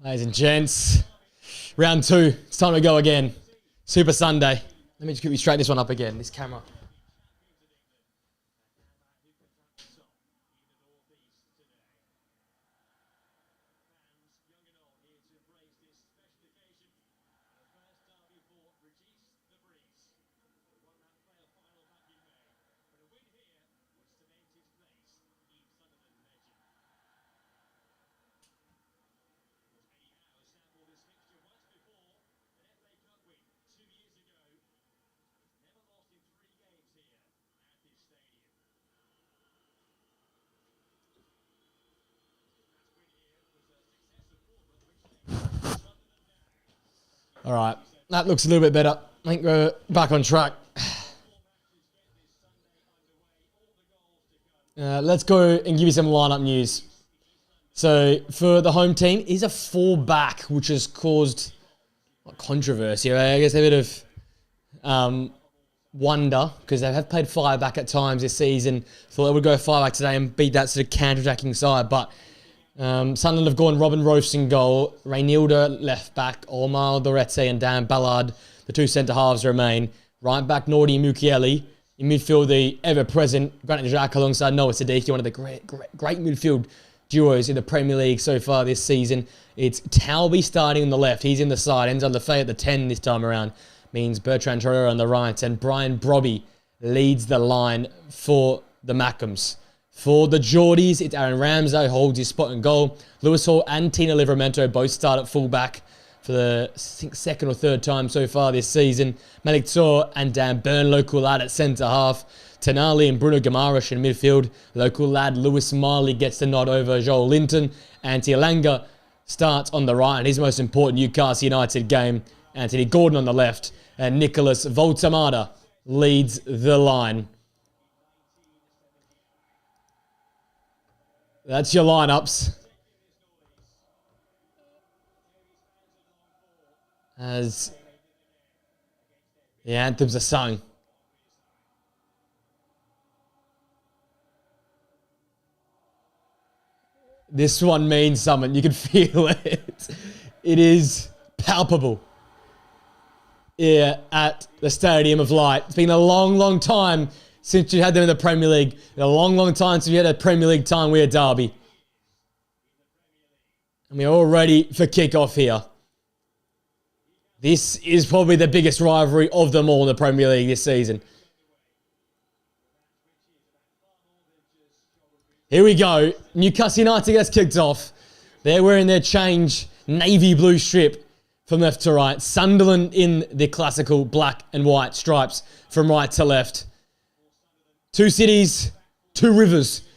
Ladies and gents, round 2. It's time to go again. Super Sunday. Let me just quickly straighten this one up again, this camera. All right, that looks a little bit better. I think we're back on track. Let's go and give you some lineup news. So for the home team, is a 4-back, which has caused controversy. I guess a bit of wonder, because they have played 5-back at times this season. Thought they would go 5-back today and beat that sort of counter-attacking side, but Sunderland have gone Robin Roast in goal, Reynilda left back, Omar Dorete and Dan Ballard, the 2 centre-halves remain. Right back, Nordi Mukiele. In midfield, the ever-present Granit Xhaka alongside Noah Siddiqui, one of the great midfield duos in the Premier League so far this season. It's Talby starting on the left. He's in the side. Ends on the Lefay at the 10 this time around. Means Bertrand Traore on the right. And Brian Brobby leads the line for the Mackems. For the Geordies, it's Aaron Ramsey holds his spot in goal. Lewis Hall and Tina Livramento both start at full-back for the second or third time so far this season. Malik Tor and Dan Burn, local lad at centre-half. Tenali and Bruno Guimaraes in midfield. Local lad Lewis Marley gets the nod over Joel Linton. Antti Elanga starts on the right in his most important Newcastle United game. Anthony Gordon on the left. And Nicholas Voltamada leads the line. That's your lineups. As the anthems are sung. This one means something. You can feel it. It is palpable. Here at the Stadium of Light. It's been a long time since you had them in the Premier League. A long time since you had a Premier League Tyne-Wear Derby. And we're all ready for kickoff here. This is probably the biggest rivalry of them all in the Premier League this season. Here we go. Newcastle United gets kicked off. They're wearing their change navy blue strip from left to right. Sunderland in the classical black and white stripes from right to left. 2 cities, 2 rivers,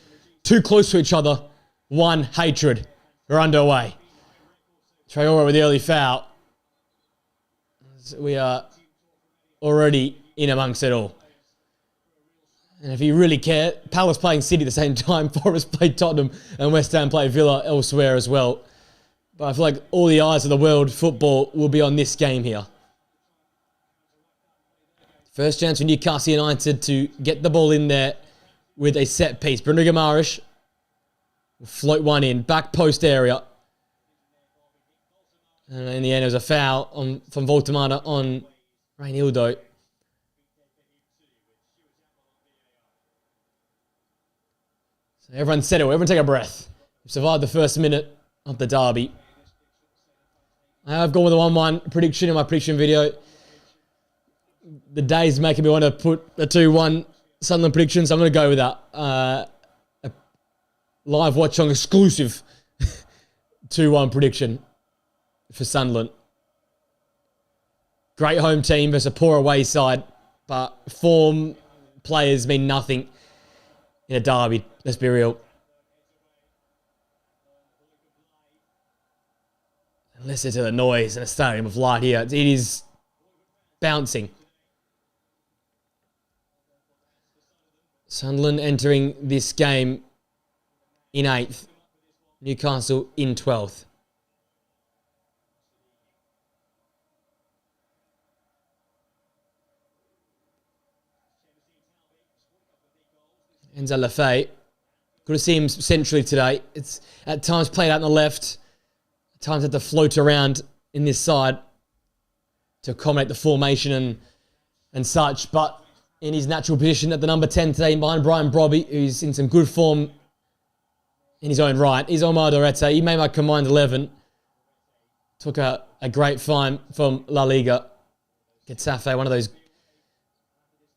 2 close to each other, 1 hatred. We're underway. Traore with the early foul. We are already in amongst it all. And if you really care, Palace playing City at the same time, Forest played Tottenham, and West Ham played Villa elsewhere as well. But I feel like all the eyes of the world football will be on this game here. First chance for Newcastle United to get the ball in there with a set piece. Bruno Guimaraes will float one in, back post area. And in the end, it was a foul from Voltamada on Reynildo. So everyone settle, everyone take a breath. We've survived the first minute of the derby. I've gone with a 1-1 prediction in my prediction video. The day's making me want to put a 2-1 Sunderland prediction, so I'm going to go with that. A live watch on exclusive 2-1 prediction for Sunderland. Great home team versus a poor away side, but form players mean nothing in a derby, let's be real. Listen to the noise in a Stadium of Light here. It is bouncing. Sunderland entering this game in 8th. Newcastle in 12th. Enzo Lefay. Good to see him centrally today. It's at times played out on the left. times had to float around in this side to accommodate the formation and such. But in his natural position at the number 10 today, behind Brian Brobby, who's in some good form in his own right, is Omar Dorete. He made my combined 11. Took a great fine from La Liga. Getafe, one of those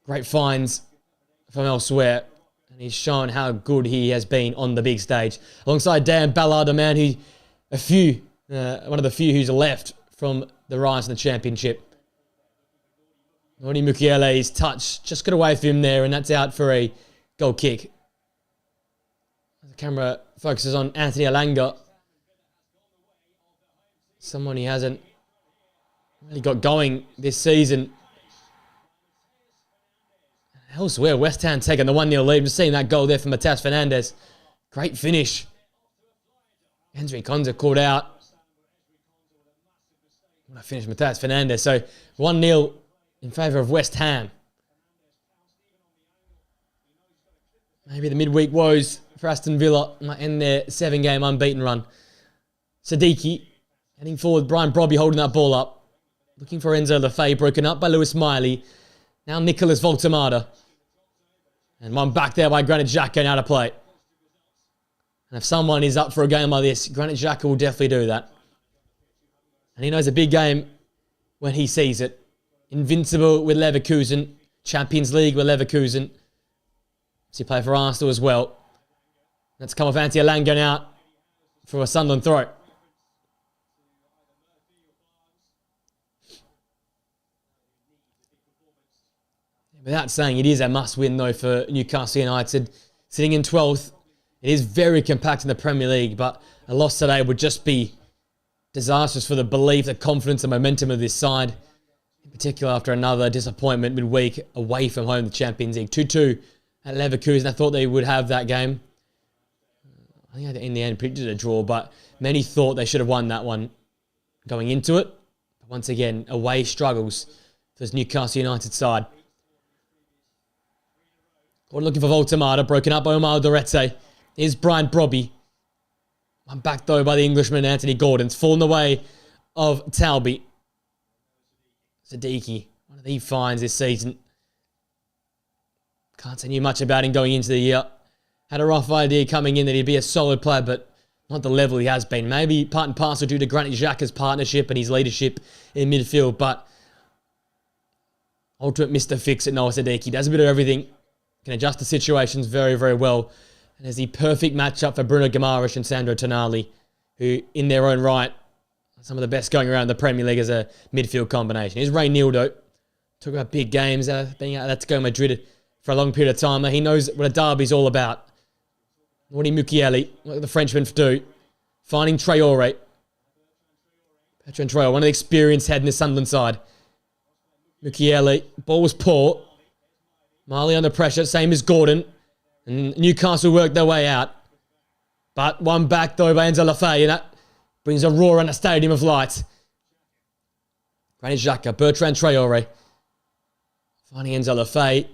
great finds from elsewhere. And he's shown how good he has been on the big stage. Alongside Dan Ballard, a man who, one of the few who's left from the rise in the championship. Noni Mukiele's touch just got away from him there, and that's out for a goal kick. The camera focuses on Anthony Alanga. Someone he hasn't really got going this season. Elsewhere, West Ham taking the 1-0 lead. Just seeing that goal there from Matas Fernandes. Great finish. Henry Konza called out. When I finished Matas Fernandes. So 1-0 in favour of West Ham. Maybe the midweek woes for Aston Villa might end their 7-game unbeaten run. Sadiki heading forward. Brian Brobby holding that ball up. Looking for Enzo Lefebvre, broken up by Lewis Miley. Now Nicholas Voltemada. And one back there by Granit Xhaka, now to play. And if someone is up for a game like this, Granit Xhaka will definitely do that. And he knows a big game when he sees it. Invincible with Leverkusen. Champions League with Leverkusen. So he played for Arsenal as well. Let's come off Anthony Alanga now for a Sunderland throw. Without saying, it is a must-win, though, for Newcastle United. Sitting in 12th, it is very compact in the Premier League, but a loss today would just be disastrous for the belief, the confidence, the momentum of this side. In particular, after another disappointment midweek away from home, the Champions League. 2-2 at Leverkusen. I thought they would have that game. I think in the end predicted a draw, but many thought they should have won that one going into it. But once again, away struggles for this Newcastle United side. We're looking for Voltemada, broken up by Omar Dorete. Here's Brian Brobby. One back though by the Englishman Anthony Gordon. It's fallen the way of Talby. Sadiki, one of the finds this season. Can't say much about him going into the year. Had a rough idea coming in that he'd be a solid player, but not the level he has been. Maybe part and parcel due to Granit Xhaka's partnership and his leadership in midfield, but ultimate Mr. Fix at Noah Sadiki. Does a bit of everything. Can adjust the situations very, very well. And is the perfect matchup for Bruno Guimaraes and Sandro Tonali, who, in their own right, are some of the best going around the Premier League as a midfield combination. Here's Reinildo. Talk about big games, being out Atletico Madrid for a long period of time. He knows what a derby's all about. Noni Mukiele, what the Frenchmen do. Finding Traore. Bertrand Traore, one of the experienced head in the Sunderland side. Mukiele, ball was poor. Marley under pressure, same as Gordon. And Newcastle worked their way out. But one back though by Enzo Lefebvre, and that brings a roar on a stadium of light. Granit Xhaka, Bertrand Traore. Finding Enzo Lefebvre.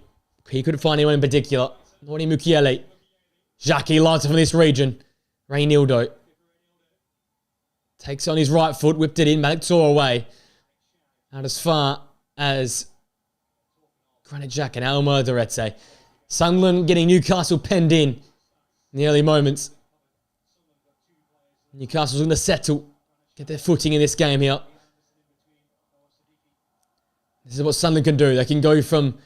He couldn't find anyone in particular. Noni Mukiele. Xhaka lights from this region. Reinildo. Takes on his right foot, whipped it in. Malik Toure away. Out as far as Granit Xhaka and Omar Dorete. Sunderland getting Newcastle penned in the early moments. Newcastle's going to settle, get their footing in this game here. This is what Sunderland can do. They can go from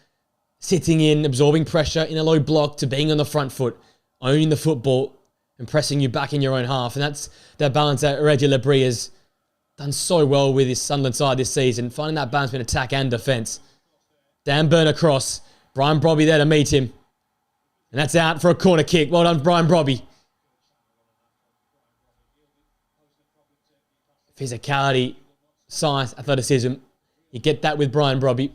sitting in, absorbing pressure in a low block to being on the front foot, owning the football and pressing you back in your own half. And that's that balance that Reggie Labrie has done so well with his Sunderland side this season, finding that balance between attack and defence. Dan Burn across. Brian Brobby there to meet him. And that's out for a corner kick. Well done, Brian Brobby. Physicality, size, athleticism. You get that with Brian Brobby.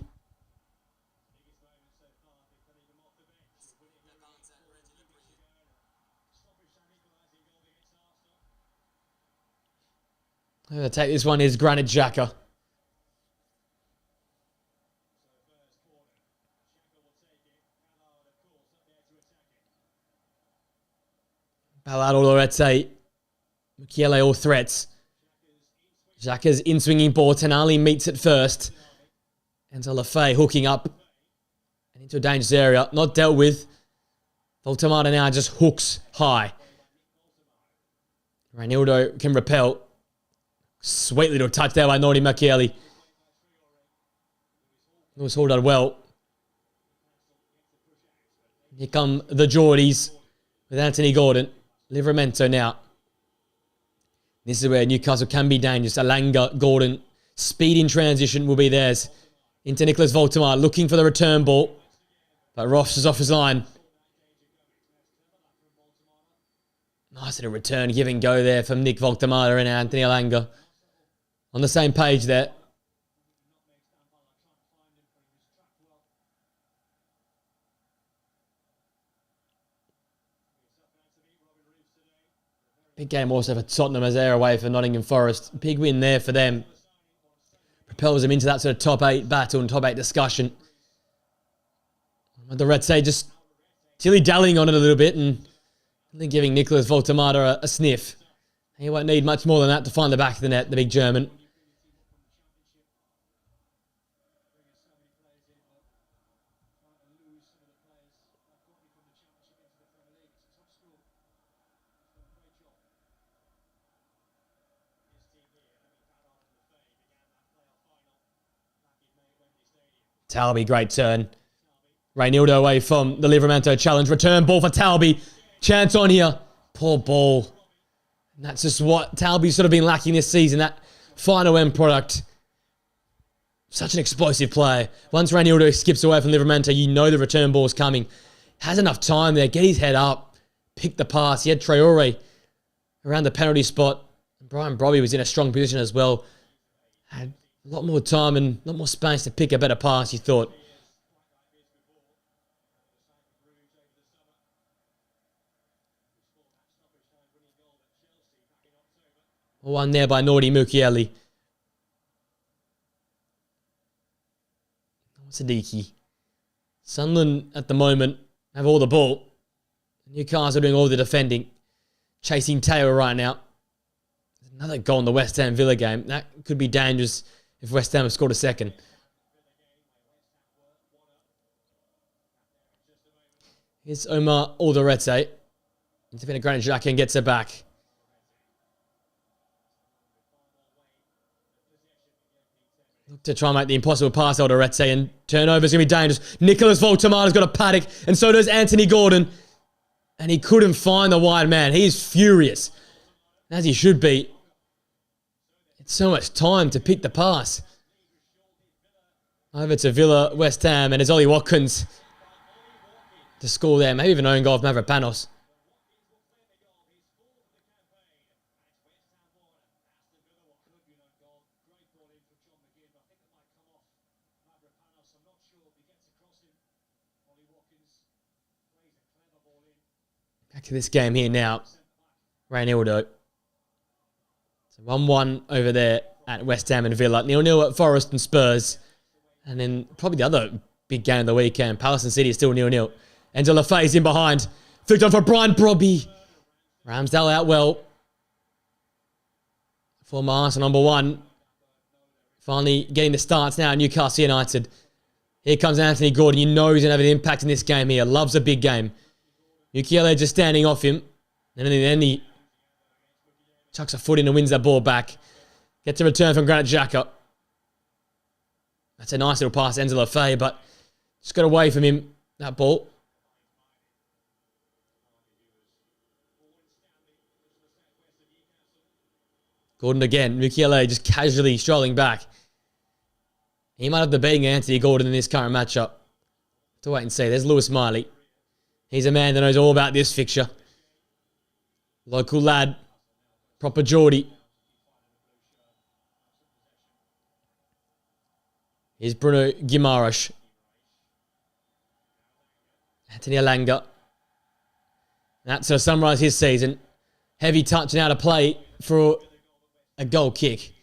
I'm going to take this one is Granit Xhaka. Ballard, Dorete, Mukiele, all threats. Xhaka's in-swinging ball. Tonali meets it first. Enzo Lafay hooking up and into a dangerous area. Not dealt with. Voltamata now just hooks high. Reinildo can repel. Sweet little touch there by Nordi Makieli. It was hauled out well. Here come the Geordies with Anthony Gordon. Livramento now. This is where Newcastle can be dangerous. Alanga, Gordon, speed in transition will be theirs. Into Nicholas Voltamar, looking for the return ball. But Ross is off his line. Nice little return, give and go there from Nick Voltamar and Anthony Alanga. On the same page there. Big game also for Tottenham as they're away for Nottingham Forest. Big win there for them. Propels them into that sort of top 8 battle and top 8 discussion. The Reds say just dilly-dallying on it a little bit and giving Nicholas Voltamata a sniff. He won't need much more than that to find the back of the net, the big German. Talby, great turn. Reinildo away from the Livramento challenge. Return ball for Talby. Chance on here. Poor ball. And that's just what Talby's sort of been lacking this season. That final end product. Such an explosive player. Once Reinildo skips away from Livramento, you know the return ball's coming. Has enough time there. Get his head up. Pick the pass. He had Traore around the penalty spot. Brian Brobby was in a strong position as well. Had a lot more time and a lot more space to pick a better pass, you thought. One there by Nordi Mukiele. Sadiki. Sunderland at the moment have all the ball. Newcastle doing all the defending. Chasing Taylor right now. Another goal in the West Ham Villa game. That could be dangerous if West Ham have scored a second. Here's Omar Alderete. He's been a Granit Xhaka and gets it back. Look to try and make the impossible pass, Alderete, and turnover's going to be dangerous. Nicholas Voltamata's got a paddock, and so does Anthony Gordon. And he couldn't find the wide man. He is furious, as he should be. It's so much time to pick the pass. Over to Villa, West Ham, and it's Ollie Watkins to score there. Maybe even an own goal of Mavropanos. Back to this game here now. Reinildo. So 1-1 over there at West Ham and Villa. 0-0 at Forest and Spurs. And then probably the other big game of the weekend. Palace and City is still 0-0. Enzo Lafay's in behind. Flicked on for Brian Brobby. Ramsdale out well. Former Arsenal number 1. Finally getting the starts now at Newcastle United. Here comes Anthony Gordon. You know he's going to have an impact in this game here. Loves a big game. Mukiele just standing off him. And then he chucks a foot in and wins that ball back. Gets a return from Granit Xhaka. That's a nice little pass to Enzo Lafay, but just got away from him, that ball. Gordon again. Mukiele just casually strolling back. He might have the beating Anthony Gordon in this current matchup. To wait and see. There's Lewis Miley. He's a man that knows all about this fixture. Local lad. Proper Geordie. Here's Bruno Guimaraes. Anthony Alanga. That's to summarise his season. Heavy touch now to play for a goal kick.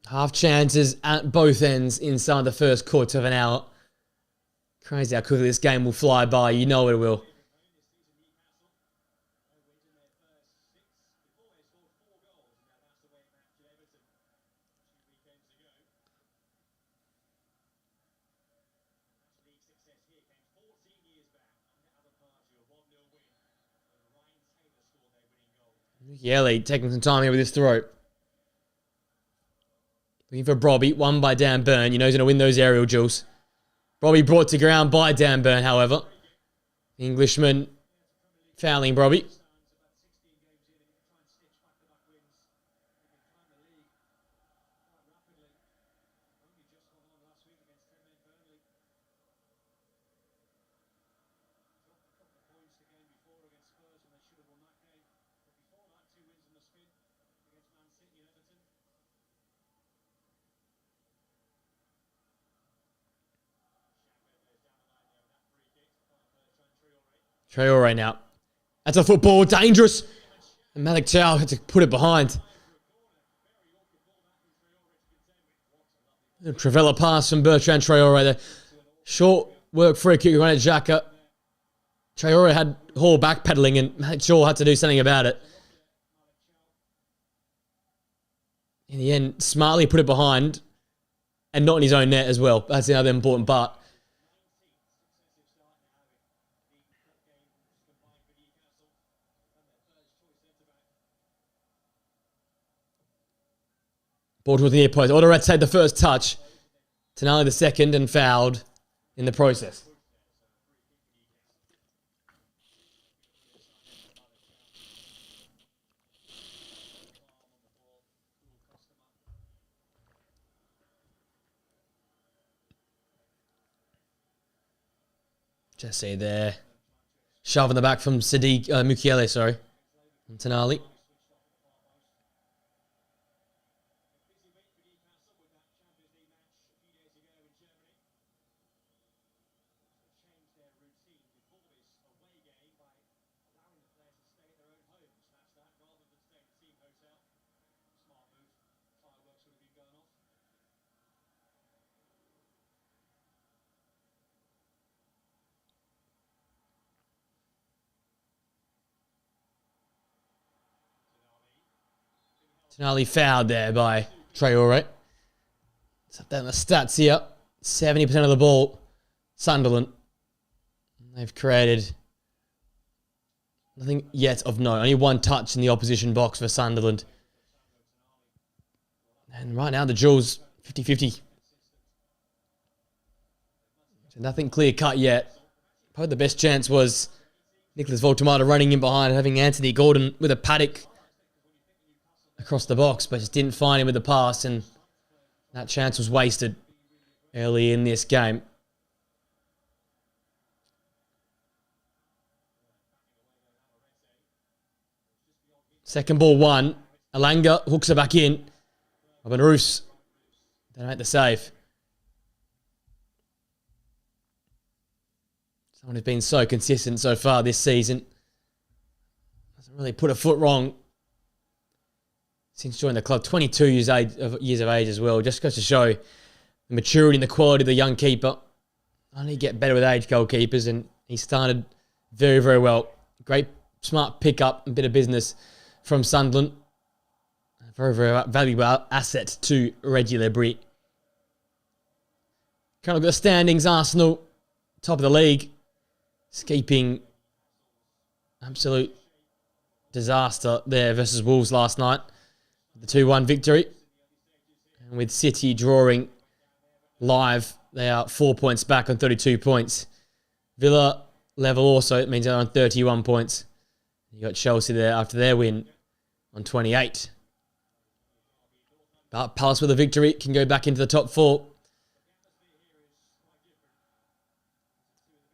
Half chances at both ends inside the first quarter of an hour. Crazy how quickly this game will fly by. You know it will. Yelly taking some time here with his throw. Looking for Brobby, won by Dan Burn. You know he's going to win those aerial duels. Brobby brought to ground by Dan Burn, however. Englishman fouling Brobby. Traore now. That's a football. Dangerous. And Malik Chow had to put it behind. A Travella pass from Bertrand Traore there. Short work free kick on Xhaka. Traore had Hall backpedaling and Malik Chow had to do something about it. In the end, smartly put it behind and not in his own net as well. That's the other important part. Ball towards the near post. Autorat had the first touch. Tonali the second and fouled in the process. Jesse there. Shove in the back from Sadiq Mukiele, sorry. And Tonali. Tonali fouled there by Traore. Let's have that in the stats here. 70% of the ball, Sunderland. They've created nothing yet of note. Only one touch in the opposition box for Sunderland. And right now the duel's 50-50. So nothing clear cut yet. Probably the best chance was Nicholas Voltemata running in behind and having Anthony Gordon with a paddock across the box, but just didn't find him with the pass, and that chance was wasted early in this game. Second ball one. Alanga hooks it back in. Robin Roos, they don't make the save. Someone who's been so consistent so far this season. Doesn't really put a foot wrong since joining the club. 22 years of age as well. Just goes to show the maturity and the quality of the young keeper. Only get better with age goalkeepers, and he started very, very well. Great, smart pickup and bit of business from Sunderland. A very, very valuable asset to Reggie Lebris. Currently got the standings. Arsenal, top of the league. Escaping absolute disaster there versus Wolves last night. The 2-1 victory. And with City drawing live, they are 4 points back on 32 points. Villa level also, it means they're on 31 points. You got Chelsea there after their win on 28. But Palace with a victory can go back into the top four.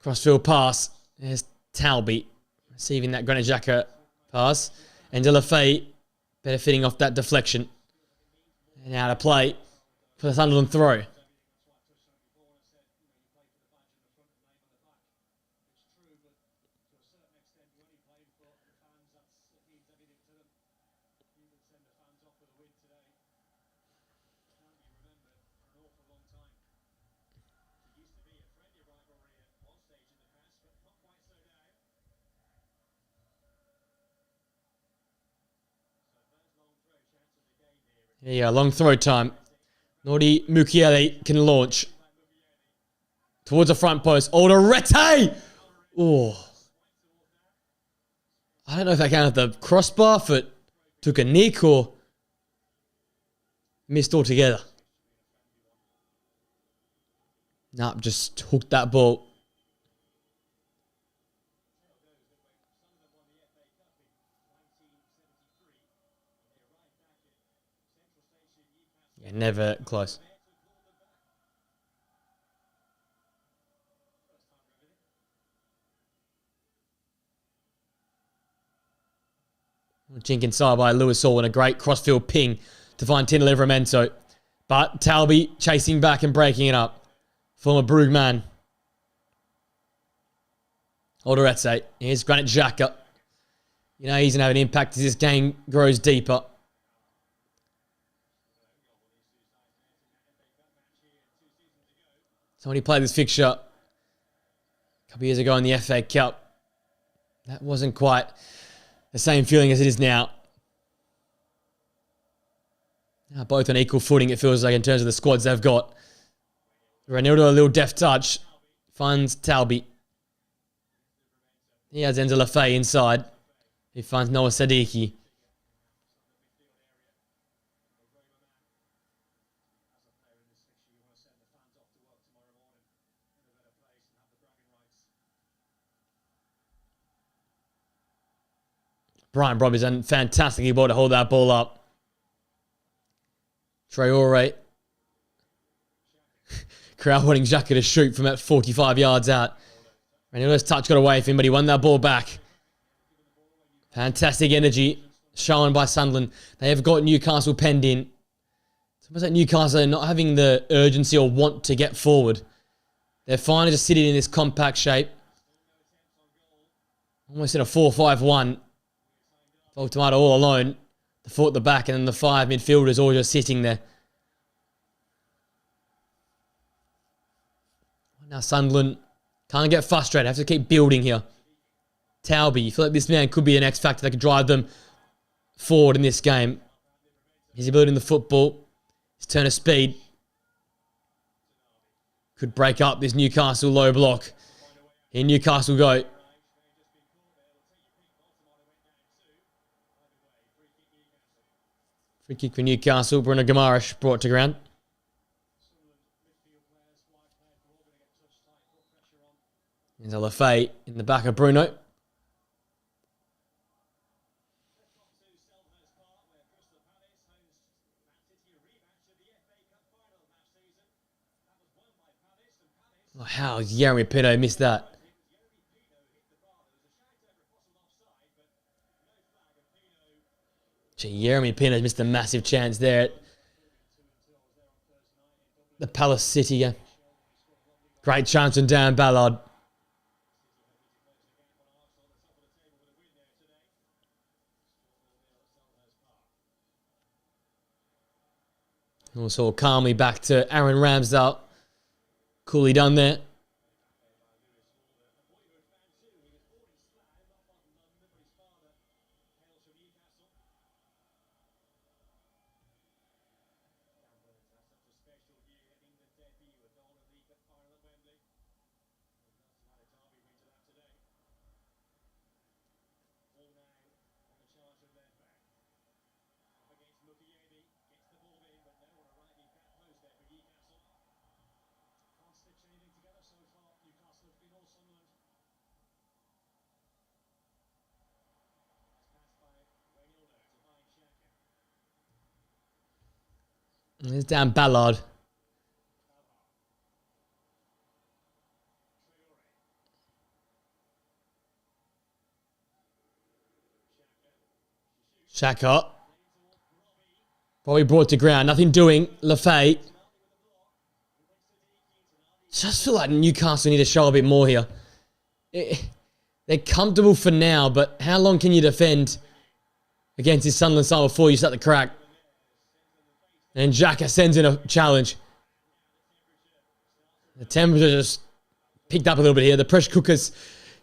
Crossfield pass. There's Talby receiving that Granit Xhaka pass. And De La Fey benefiting off that deflection. And out of play for the Sunderland throw. Yeah, long throw time. Naughty Mukiele can launch. Towards the front post. Alderete! Oh. I don't know if that counted the crossbar, if it took a nick or missed altogether. Nah, just hooked that ball. Yeah, never close. Jink inside by Lewis Hall and a great crossfield ping to find Tino Livramento. But Talby chasing back and breaking it up. Former Brugman. Alderete. Here's Granit Xhaka. You know he's going to have an impact as this game grows deeper. Somebody played this fixture a couple of years ago in the FA Cup. That wasn't quite the same feeling as it is now. Both on equal footing, it feels like, in terms of the squads they've got. Ranildo, a little deft touch. Finds Talby. He has Enzo Lafay inside. He finds Noah Sadiki. Brian Brobby's done fantastically able to hold that ball up. Traore. Crowd wanting Xhaka to shoot from about 45 yards out. Ranildo's touch got away from him, but he won that ball back. Fantastic energy shown by Sunderland. They have got Newcastle penned in. It's almost like Newcastle are not having the urgency or want to get forward. They're finally just sitting in this compact shape. Almost in a 4-5-1. Voltamato all alone. The 4 at the back and then the 5 midfielders all just sitting there. Now Sunderland can't get frustrated. Have to keep building here. Talby, you feel like this man could be an X factor that could drive them forward in this game. His ability in the football, his turn of speed, could break up this Newcastle low block. Here Newcastle go. Free kick for Newcastle. Bruno Guimaraes brought to ground. There's Lafay in the back of Bruno. Oh, how Jeremy Pino missed that? Gee, Jeremy Pino missed a massive chance there at the Palace City game. Great chance from Dan Ballard. Also calmly back to Aaron Ramsdale. Coolly done there. There's Dan Ballard. Xhaka. Probably brought to ground. Nothing doing. Lafay. Just feel like Newcastle need to show a bit more here. They're comfortable for now, but how long can you defend against this Sunderland side before you start to crack? And Xhaka sends in a challenge. The temperature just picked up a little bit here. The pressure cooker's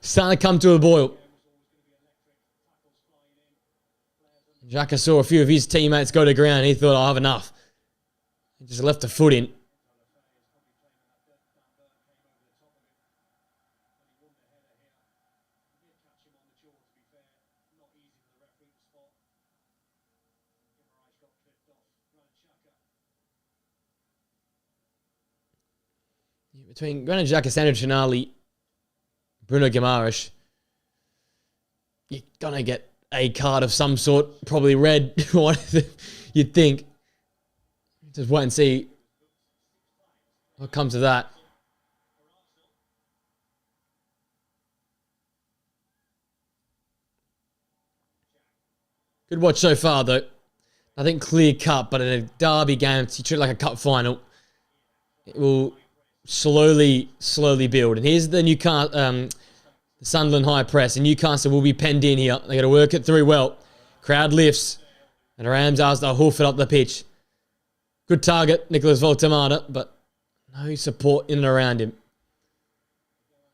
starting to come to a boil. Xhaka saw a few of his teammates go to ground. He thought, I'll have enough. He just left the foot in. Between Granit Xhaka, Sandro Tonali, Bruno Guimaraes, you're going to get a card of some sort, probably red, you'd think. Just wait and see what comes of that. Good watch so far, though. Nothing clear cut, but in a derby game, you treat it like a cup final. It will slowly build. And here's the Newcastle, the Sunderland high press. And Newcastle will be penned in here. They got to work it through well. Crowd lifts. And Rams asked to hoof it up the pitch. Good target, Nicholas Voltamata, but no support in and around him.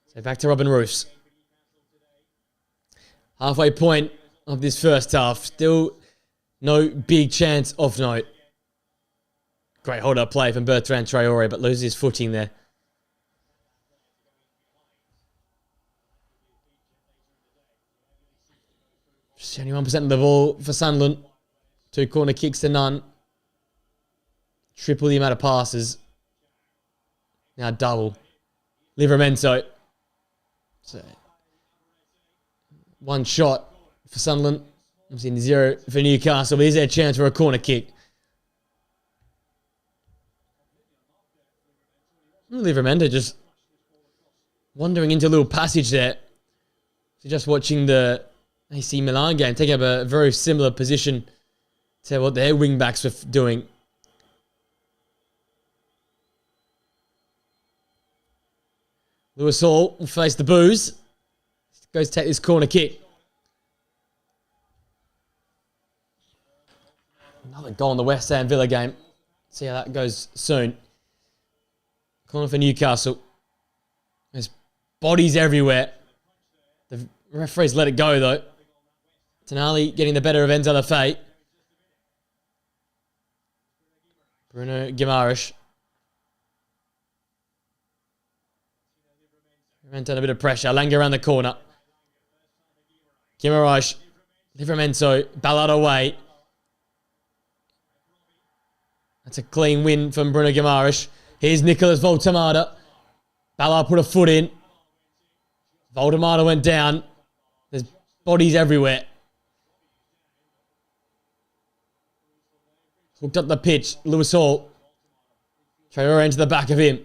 So back to Robin Roos. Halfway point of this first half. Still no big chance off note. Great hold-up play from Bertrand Traore, but loses his footing there. 71% of the ball for Sunderland. 2 corner kicks to none. Triple the amount of passes. Now double. Livramento. So, 1 shot for Sunderland. Obviously in 0 for Newcastle, but is there a chance for a corner kick? Livramento just wandering into a little passage there. So just watching the AC Milan game, taking up a very similar position to what their wing-backs were doing. Lewis Hall will face the boos. Goes to take this corner kick. Another goal in the West Ham Villa game. See how that goes soon. Corner for Newcastle. There's bodies everywhere. The referees let it go, though. Tonali getting the better of Enzo Lafay. Bruno Guimaraes. Went on a bit of pressure. Langer around the corner. Guimaraes. Livramento. Ballard away. That's a clean win from Bruno Guimaraes. Here's Nicholas Voltamata. Ballard put a foot in. Voltamata went down. There's bodies everywhere. Hooked up the pitch. Lewis Hall. Traore into the back of him.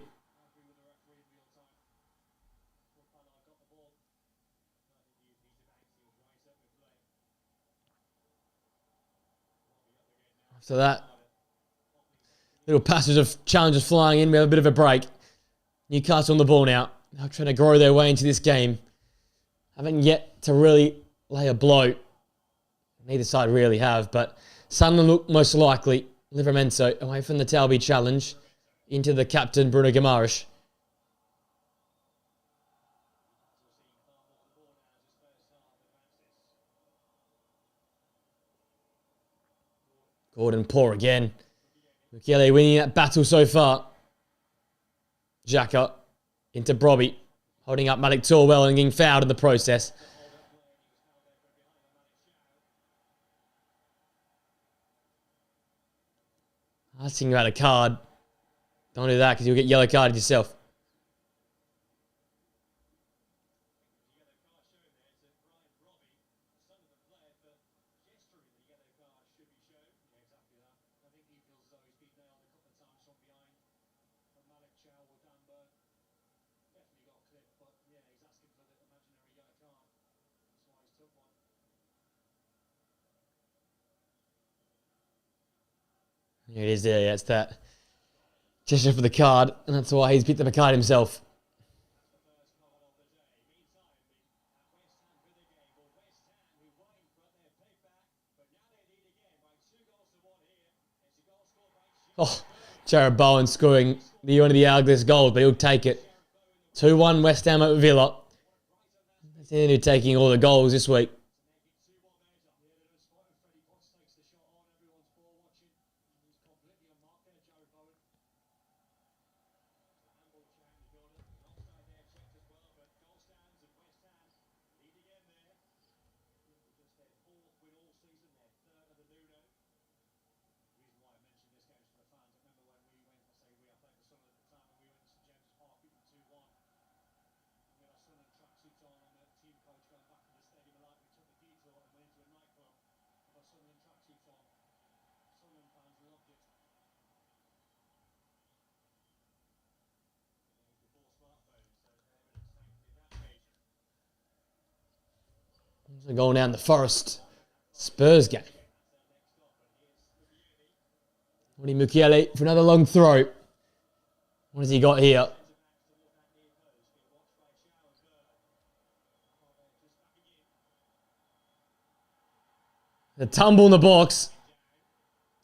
After that, little passage of challenges flying in. We have a bit of a break. Newcastle on the ball now. Now trying to grow their way into this game. Haven't yet to really lay a blow. Neither side really have, but Sunderland look most likely. Livramento away from the Talby challenge. Into the captain, Bruno Guimaraes. Gordon poor again. Mukiele winning that battle so far. Xhaka into Brobby. Holding up Malik Torwell and getting fouled in the process. Asking about a card. Don't do that because you'll get yellow carded yourself. Here it is there, yeah, it's that gesture for the card, and that's why he's picked up a card himself. Oh, Jared Bowen scoring one of the ugliest goals, but he'll take it. 2-1 West Ham at Villa. They're taking all the goals this week. Going down the Forest Spurs game. Nodi Mukiele for another long throw. What has he got here? The tumble in the box.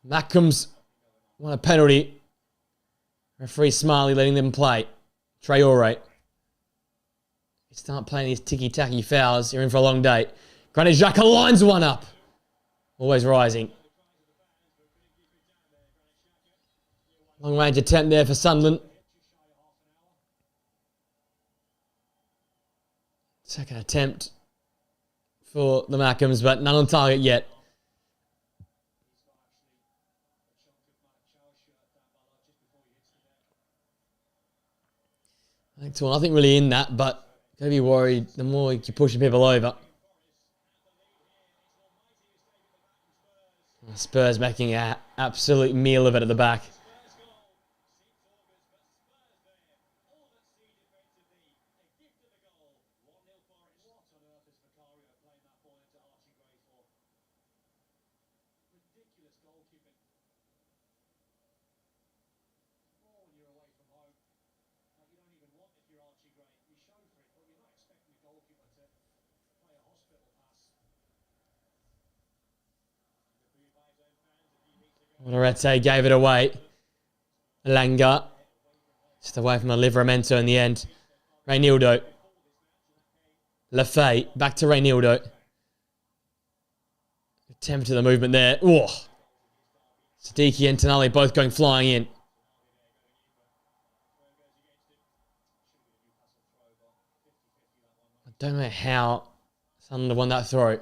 Mackham's won a penalty. Referee smartly letting them play. Traore. Start playing these ticky-tacky fouls. You're in for a long day. Granit Xhaka lines one up. Always rising. Long range attempt there for Sunderland. Second attempt for the Mackhams, but none on target yet. I think 2-1. Nothing really in that, but gotta be worried the more you're pushing people over. Spurs making an absolute meal of it at the back. Lorette gave it away. Langa. Just away from a Livramento in the end. Reynildo. Lafay. Back to Reynildo. Attempt to the movement there. Oh. Siddiqui and Tonali both going flying in. I don't know how Sunderland won that throw.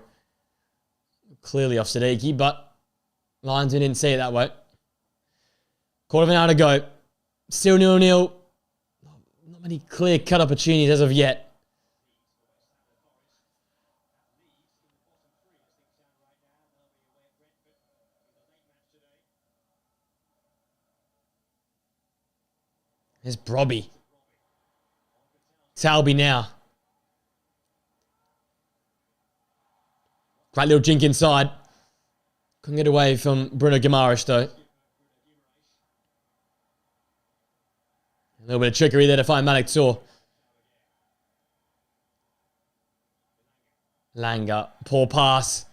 Clearly off Siddiqui, but Lions didn't see it that way. Quarter of an hour to go. Still 0-0. Not many clear-cut opportunities as of yet. There's Brobby. Talby now. Great little jink inside. Couldn't get away from Bruno Guimaraes though. A little bit of trickery there to find Malik Tor. Langa, poor pass.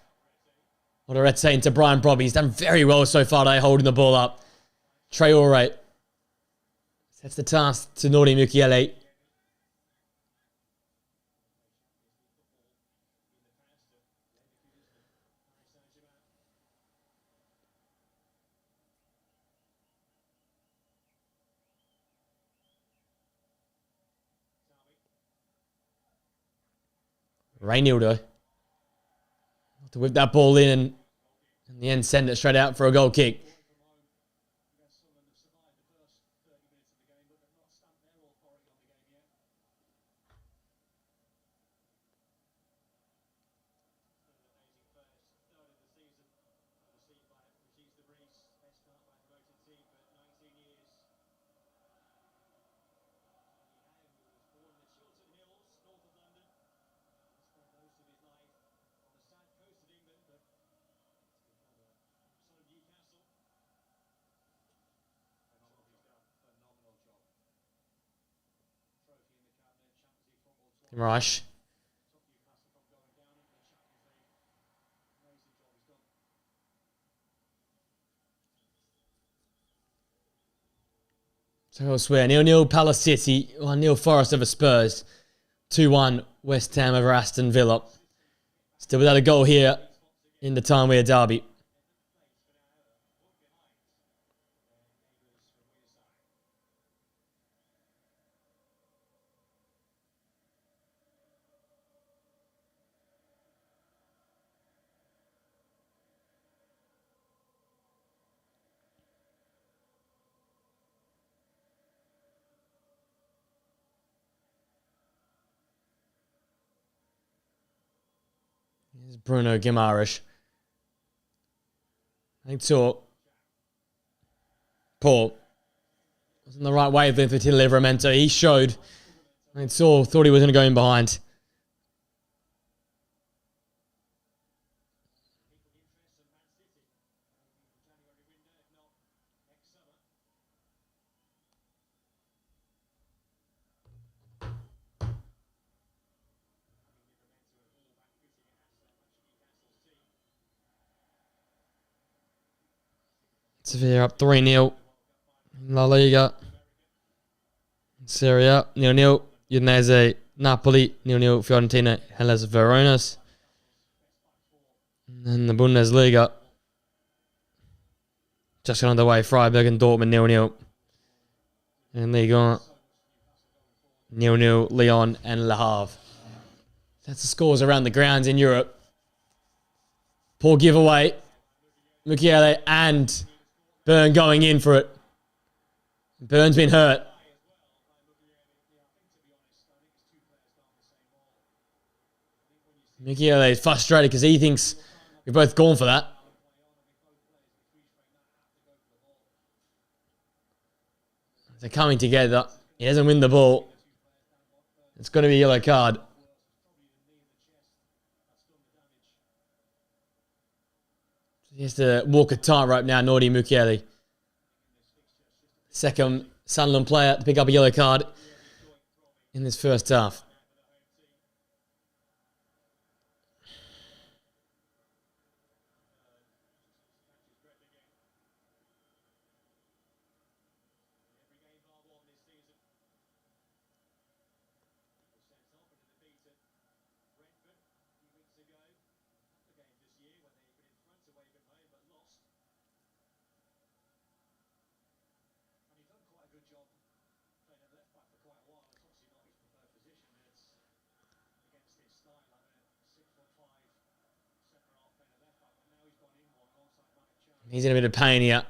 Lorette into Brian Brobby. He's done very well so far today, holding the ball up. Traore sets the task to Nodi Mukiele. Reynildo to whip that ball in and in the end send it straight out for a goal kick. Rush. So elsewhere, 0-0 Palace City, 1-0 Forest over Spurs, 2-1 West Ham over Aston Villa. Still without a goal here in the Tyne-Wear Derby. Bruno Guimaraes. I think so. Paul was in the right wavelength with Livramento. He showed. I thought he was going to go in behind. Sevilla up 3-0. La Liga. Serie A 0-0. Udinese, Napoli 0-0. Fiorentina, Hellas Veronas. And then the Bundesliga. Just got underway. Freiburg and Dortmund 0-0. And Ligue 1 0-0. Lyon and Le Havre. That's the scores around the grounds in Europe. Poor giveaway. Mukiele and Byrne going in for it. Byrne's been hurt. Mukiele is frustrated because he thinks we've both gone for that. They're coming together. He doesn't win the ball. It's going to be a yellow card. He has to walk a tightrope now, Nordi Mukiele. Second Sunderland player to pick up a yellow card in this first half. He's in a bit of pain here.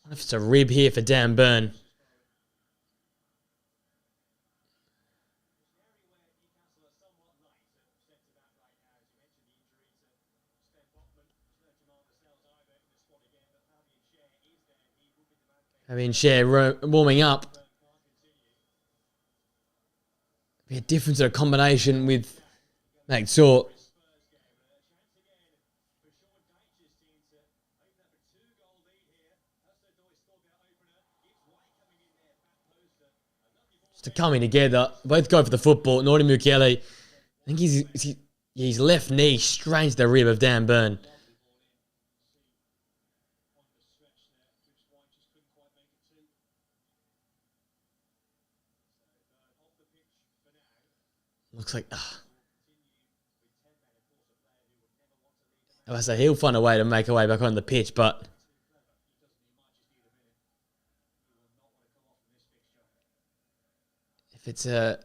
I wonder if it's a rib here for Dan Byrne. Having Share warming up. Be a different sort of combination with McSaw. Just coming together. Both go for the football. Nordi Mukiele. I think his left knee strains the rib of Dan Byrne. Looks like... I say he'll find a way to make a way back on the pitch, but... if it's a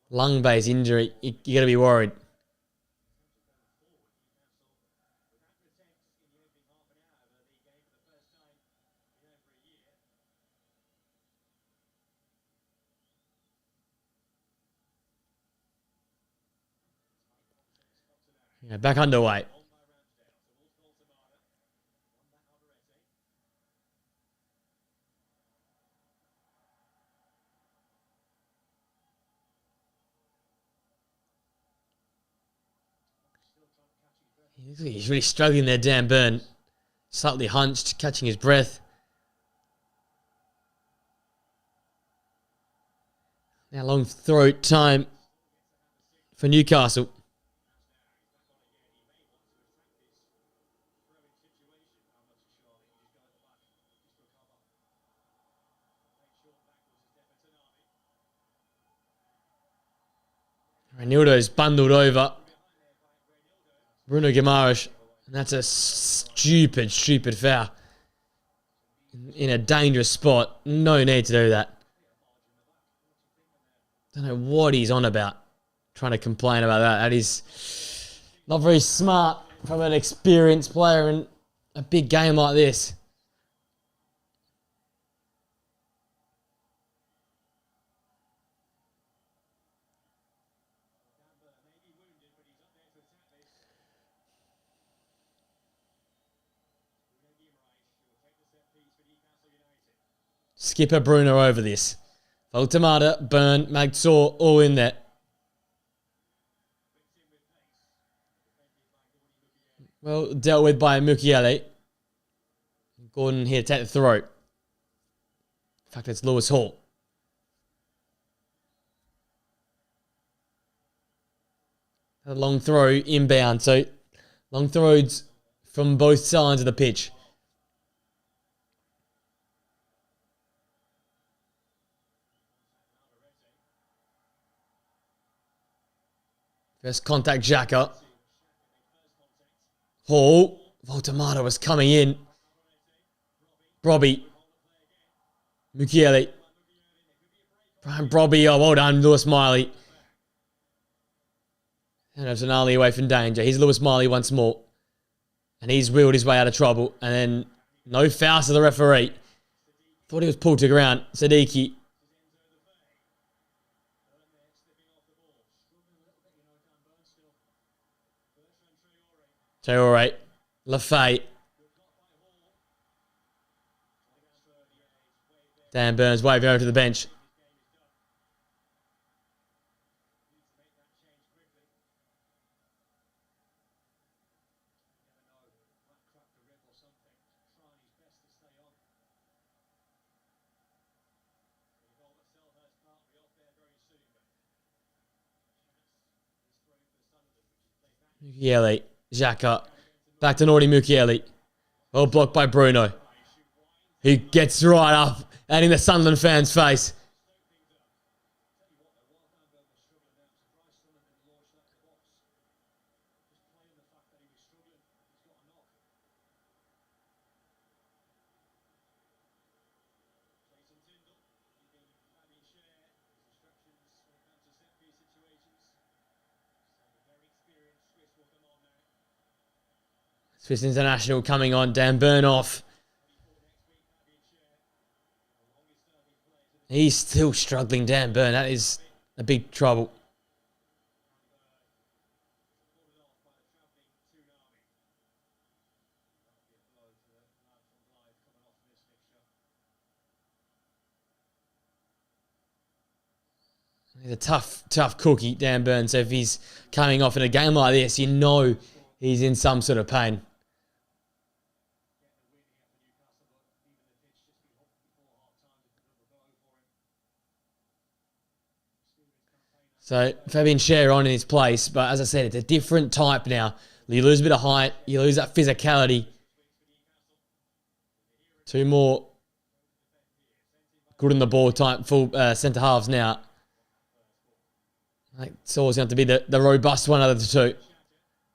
lung-based injury, you got to be worried. Yeah, back underway. He's really struggling there, Dan Byrne. Slightly hunched, catching his breath. Now long throw time for Newcastle. Renildo's bundled over. Bruno Guimaraes. And that's a stupid, stupid foul. In a dangerous spot. No need to do that. Don't know what he's on about. Trying to complain about that. That is not very smart from an experienced player in a big game like this. Skipper Bruno over this. Voltamata, Burn, Magsaw, all in there. Well, dealt with by Mukiele. Gordon here to take the throw. In fact, it's Lewis Hall. A long throw inbound. So, long throws from both sides of the pitch. First contact, Xhaka. Hall. Voltamata was coming in. Brobby. Mukiele. Brian Brobby. Oh, well done, Lewis Miley. And there's an alley away from danger. Here's Lewis Miley once more. And he's wheeled his way out of trouble. And then no fouls to the referee. Thought he was pulled to ground. Sadiki. Traore. Lafay. Dan Burns waving over to the bench. Mukiele. Xhaka. Back to Nordi Mukiele. Well blocked by Bruno. Who gets right up and in the Sunderland fans' face. Swiss international coming on. Dan Burn off. He's still struggling, Dan Burn. That is a big trouble. He's a tough cookie, Dan Burn. So if he's coming off in a game like this, you know he's in some sort of pain. So Fabian Schär on in his place, but as I said, it's a different type now. You lose a bit of height, you lose that physicality. Two more good on the ball type full centre halves now. It's always going to be the robust one out of the two.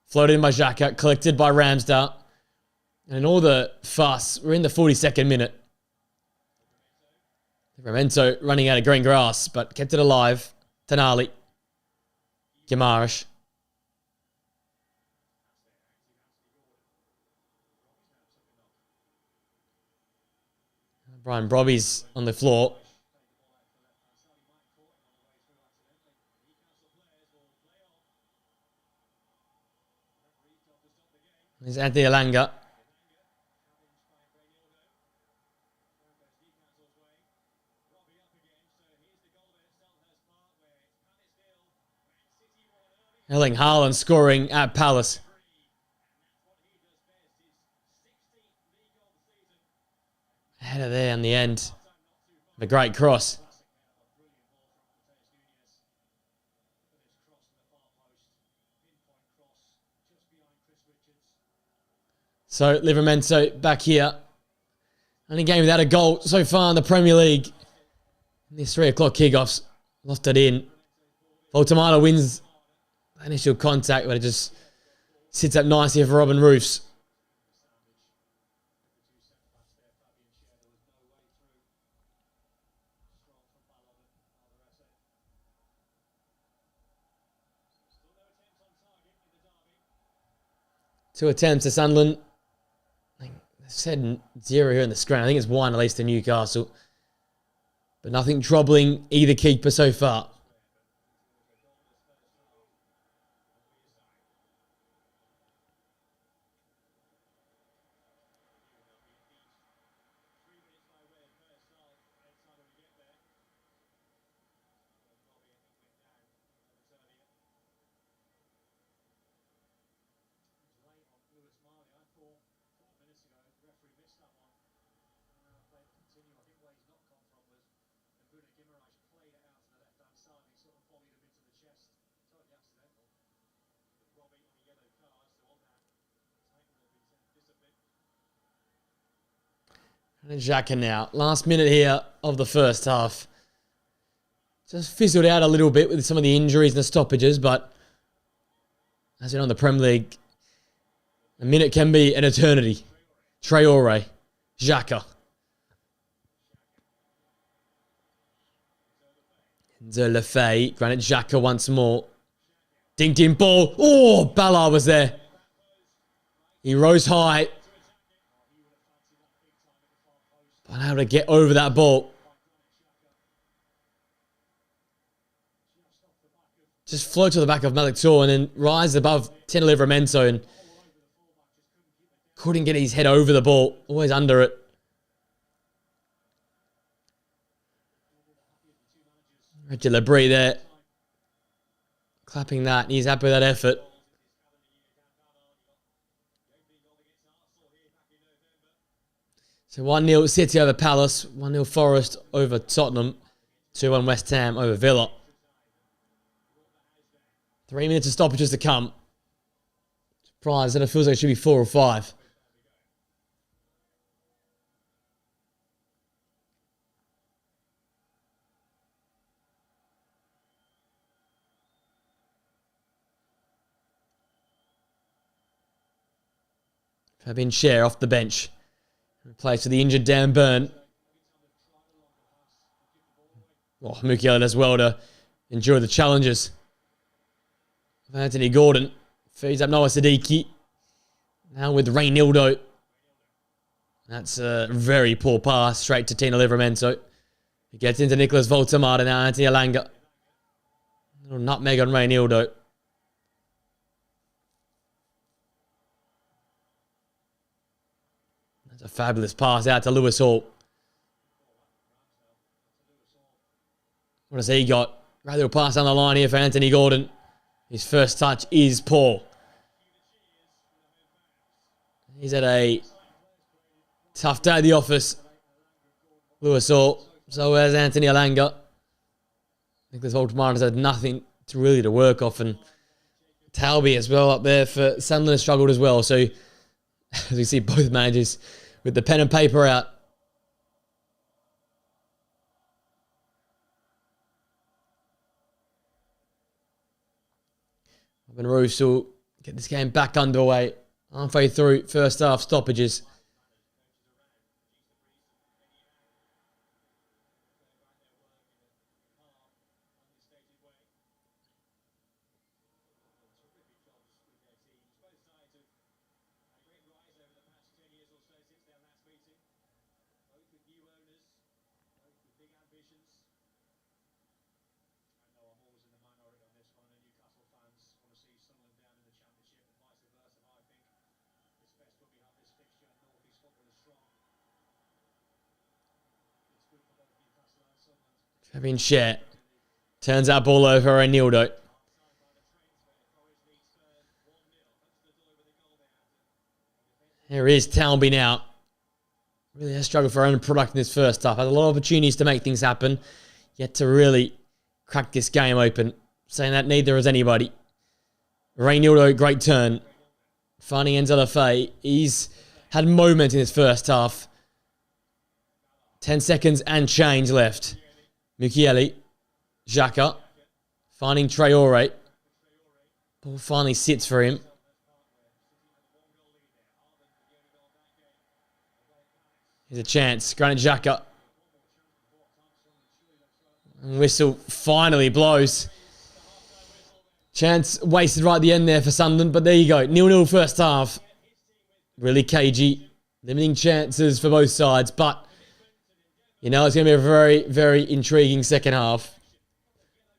Floated in by Xhaka, collected by Ramsdale. And all the fuss, we're in the 42nd minute. Livramento running out of green grass, but kept it alive. Tonali. Guimaraes. Brian Brobby's on the floor. There's Anthony Elanga. Erling Haaland scoring at Palace. Ahead of there in the end. The great cross. So Livramento back here. Only game without a goal so far in the Premier League. These 3 o'clock kickoffs. Lost it in. Voltamata wins initial contact, but it just sits up nicely for Robin Roofs. Two attempts to Sunderland. I said 0 here in the screen. I think it's 1 at least to Newcastle. But nothing troubling either keeper so far. And Xhaka now. Last minute here of the first half. Just fizzled out a little bit with some of the injuries and the stoppages, but as you know in the Premier League, a minute can be an eternity. Traore. Xhaka. Enzo Lefebvre. Granit Xhaka once more. Dinked in ball. Oh, Ballard was there. He rose high. But how to get over that ball. Just float to the back of Malik Tor and then rise above Tyne-Wear Derby and couldn't get his head over the ball. Always under it. Reggie Labrie there. Clapping that. He's happy with that effort. So 1-0 City over Palace, 1-0 Forest over Tottenham, 2-1 West Ham over Villa. 3 minutes of stoppages to come. Surprised that it feels like it should be 4 or 5. Fabian Schär off the bench. Replaced with the injured Dan Burn. Oh, Mukiele as well to endure the challenges of Anthony Gordon. Feeds up Noah Siddiqui. Now with Reynildo. That's a very poor pass straight to Tino Livramento. He gets into Nicholas Voltamata now. Anthony Alanga. Little nutmeg on Reynildo. A fabulous pass out to Lewis Hall. What has he got? Great little pass down the line here for Anthony Gordon. His first touch is poor. He's had a tough day at the office. Lewis Hall. So has Anthony Alanga. Nicholas Voltamata has had nothing to work off. And Talby as well up there for Sunderland has struggled as well. So as we see both managers with the pen and paper out. Robin Roofs will get this game back underway. Halfway through first half stoppages. Fabian Schär turns that ball over Reynildo. Here is Talby now. Really has struggled for own product in this first half. Had a lot of opportunities to make things happen. Yet to really crack this game open. Saying that neither has anybody. Reynildo, great turn. Finding Enzo Lefebvre. He's had moments in his first half. 10 seconds and change left. Mukiele. Xhaka. Finding Traore. Ball finally sits for him. Here's a chance. Granit Xhaka. Whistle finally blows. Chance wasted right at the end there for Sunderland, but there you go. 0-0 first half. Really cagey. Limiting chances for both sides, but you know it's going to be a very, very intriguing second half.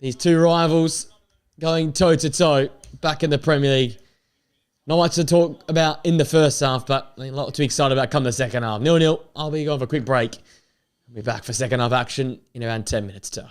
These two rivals going toe-to-toe back in the Premier League. Not much to talk about in the first half, but a lot to be excited about come the second half. 0-0. I'll be going for a quick break. I'll be back for second half action in around 10 minutes' time.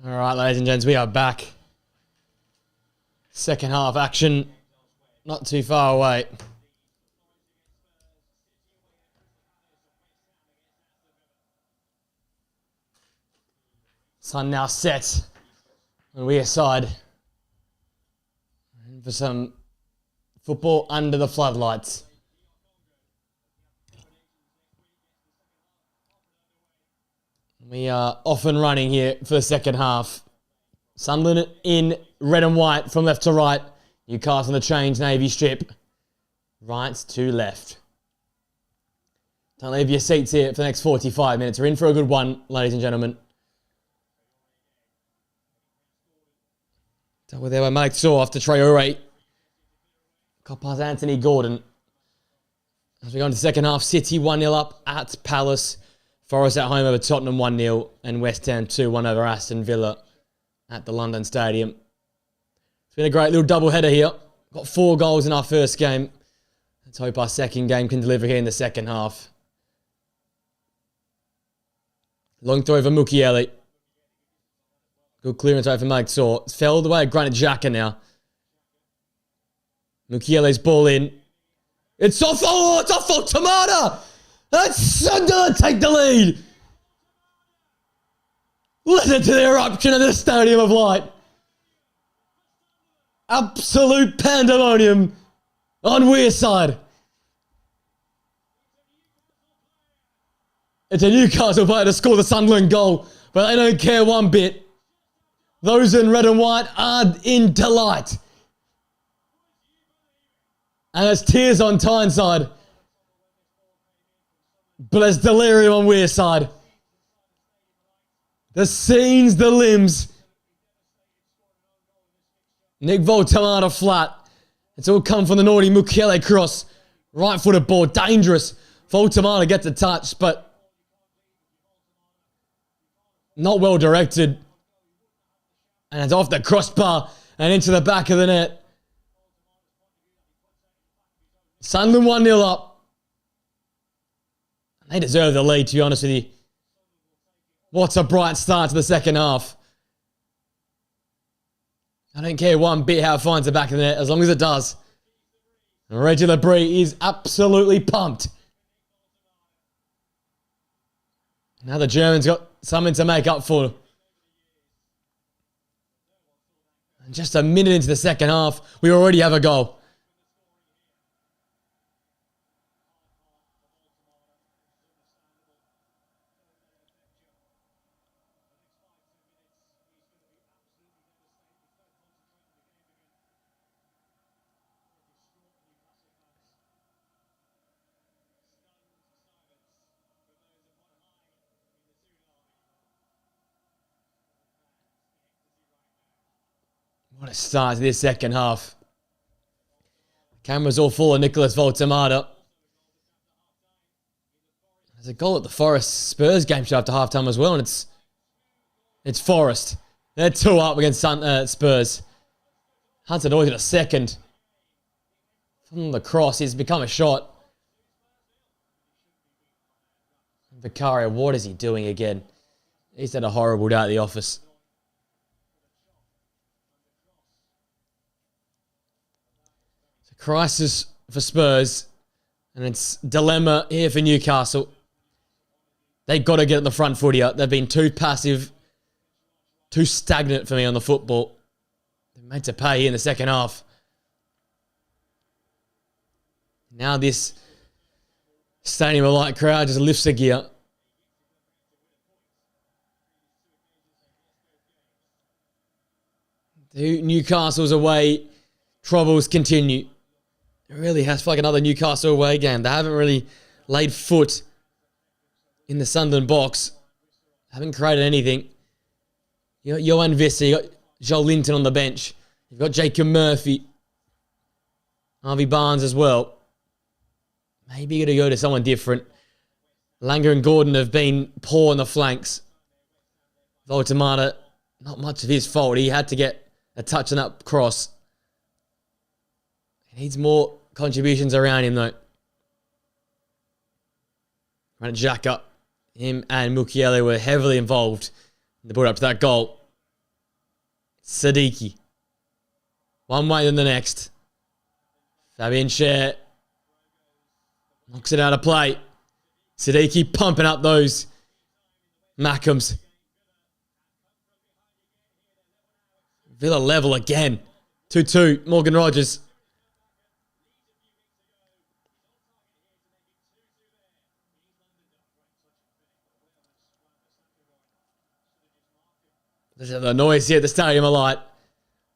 All right, ladies and gents, we are back. Second half action, not too far away. Sun now set on Weir side for some football under the floodlights. We are off and running here for the second half. Sunderland in red and white from left to right. Newcastle on the change, navy strip. Right to left. Don't leave your seats here for the next 45 minutes. We're in for a good one, ladies and gentlemen. Double there by Malik Saw after Traore. Got past Anthony Gordon. As we go into the second half, City 1-0 up at Palace. Forest at home over Tottenham 1-0 and West Ham 2-1 over Aston Villa at the London Stadium. It's been a great little double header here. Got 4 goals in our first game. Let's hope our second game can deliver here in the second half. Long throw for Mukiele. Good clearance over for Malik Saw. It's felled away at Granit Xhaka now. Mukiele's ball in. It's off. Oh, it's off for Tamada. That's Sunderland take the lead. Listen to the eruption of the Stadium of Light. Absolute pandemonium on Weir side. It's a Newcastle player to score the Sunderland goal, but they don't care one bit. Those in red and white are in delight. And there's tears on Tyne's side. But there's delirium on Weir side. The scenes, the limbs. Nick Voltamata flat. It's all come from the naughty Mukiele cross. Right-footed ball, dangerous. Voltamata gets a touch, but not well directed. And it's off the crossbar and into the back of the net. Sunderland 1-0 up. They deserve the lead, to be honest with you. What a bright start to the second half. I don't care one bit how it finds the back of the net, as long as it does. Reggie Labrie is absolutely pumped. Now the Germans got something to make up for. And just a minute into the second half, we already have a goal. What a start to this second half. Camera's all full of Nicholas Voltemata. There's a goal at the Forest Spurs game after halftime as well, and it's Forest. They're 2 up against Spurs. Hudson-Odoi got a second. From the cross, he's become a shot. Vicario, what is he doing again? He's had a horrible day at the office. It's a crisis for Spurs, and it's dilemma here for Newcastle. They've got to get at the front foot here. They've been too passive, too stagnant for me on the football. They're meant to pay here in the second half. Now this Stadium of Light crowd just lifts a gear. Newcastle's away troubles continue. It really has felt like another Newcastle away game. They haven't really laid foot in the Sunderland box. Haven't created anything. You got Johan Visser, you got Joel Linton on the bench. You've got Jacob Murphy. Harvey Barnes as well. Maybe you're going to go to someone different. Langer and Gordon have been poor on the flanks. Voltemata, not much of his fault. He had to get a touch on that cross. He needs more contributions around him, though. Granit Xhaka, him and Mukiele were heavily involved in the build-up to that goal. Siddiqui. One way than the next. Fabian Schär knocks it out of play. Siddiqui pumping up those Mackhams. Villa level again. 2-2. Morgan Rogers. There's the noise here at the Stadium of Light.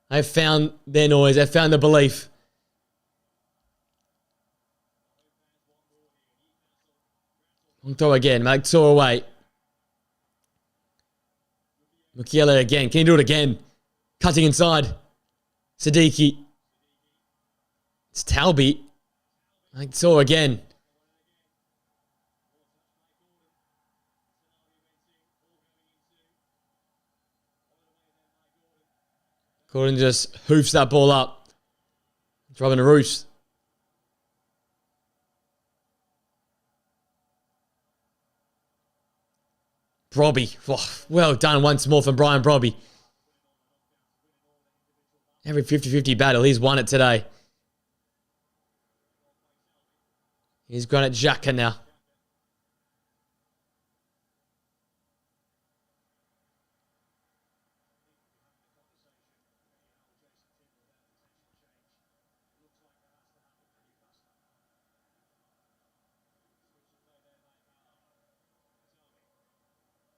They've found their noise. They've found the belief. Long throw again. Magtor away. Mukiele again. Can he do it again? Cutting inside. Siddiqui. It's Talby. Magtor again. Gordon just hoofs that ball up. It's Robin Roos. Brobby. Oh, well done once more from Brian Brobby. Every 50-50 battle, he's won it today. Here's Granit Xhaka now.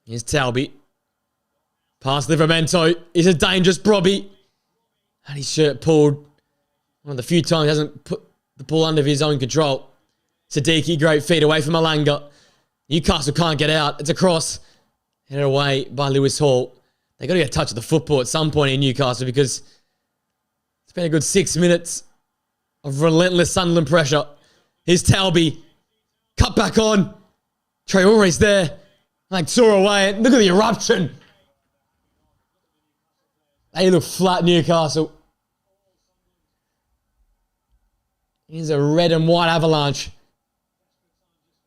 Here's Talby. Pass Livramento. He's a dangerous Brobby. Had his shirt pulled. One of the few times he hasn't put the ball under his own control. Siddiqui, great feet away from Malanga. Newcastle can't get out. It's a cross. Headed away by Lewis Hall. They've got to get a touch of the football at some point in Newcastle because it's been a good 6 minutes of relentless Sunderland pressure. Here's Talby. Cut back on. Traore's there. Like tore away. Look at the eruption. They look flat, Newcastle. Here's a red and white avalanche.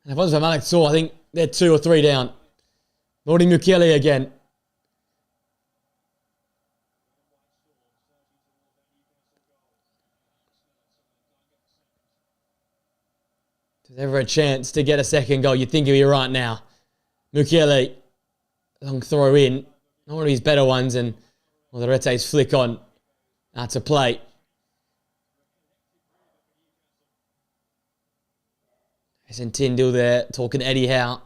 And if it was for Malik Saw, I think they're 2 or 3 down. Lordy Mukiele again. If there's ever a chance to get a second goal, you'd think it'd be right now. Mukiele, long throw in. Not one of his better ones, and Alderete's flick on. That's a play. Isn't Tyndall there talking to Eddie Howe?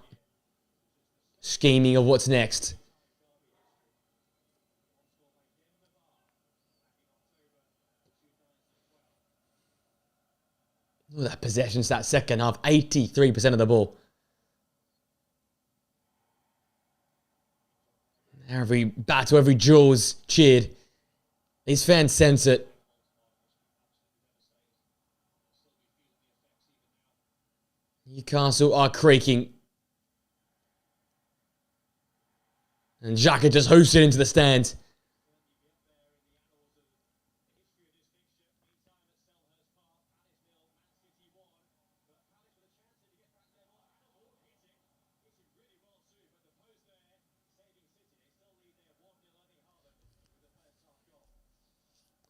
Scheming of what's next. Look at that possession stat second half. 83% of the ball. Every battle, every duel's cheered. These fans sense it. Newcastle are creaking. And Xhaka just hoosed it into the stands.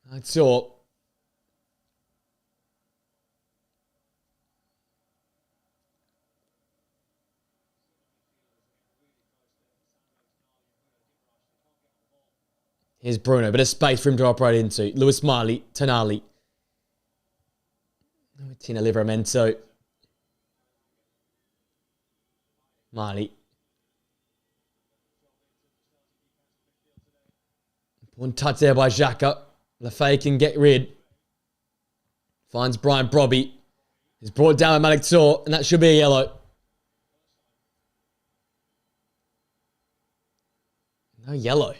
That's all. Here's Bruno. Bit of space for him to operate into. Lewis Miley, Tonali. Tina Livramento. Miley. One touch there by Xhaka. Lafay can get rid. Finds Brian Brobby. He's brought down by Malik Tor, and that should be a yellow. No yellow.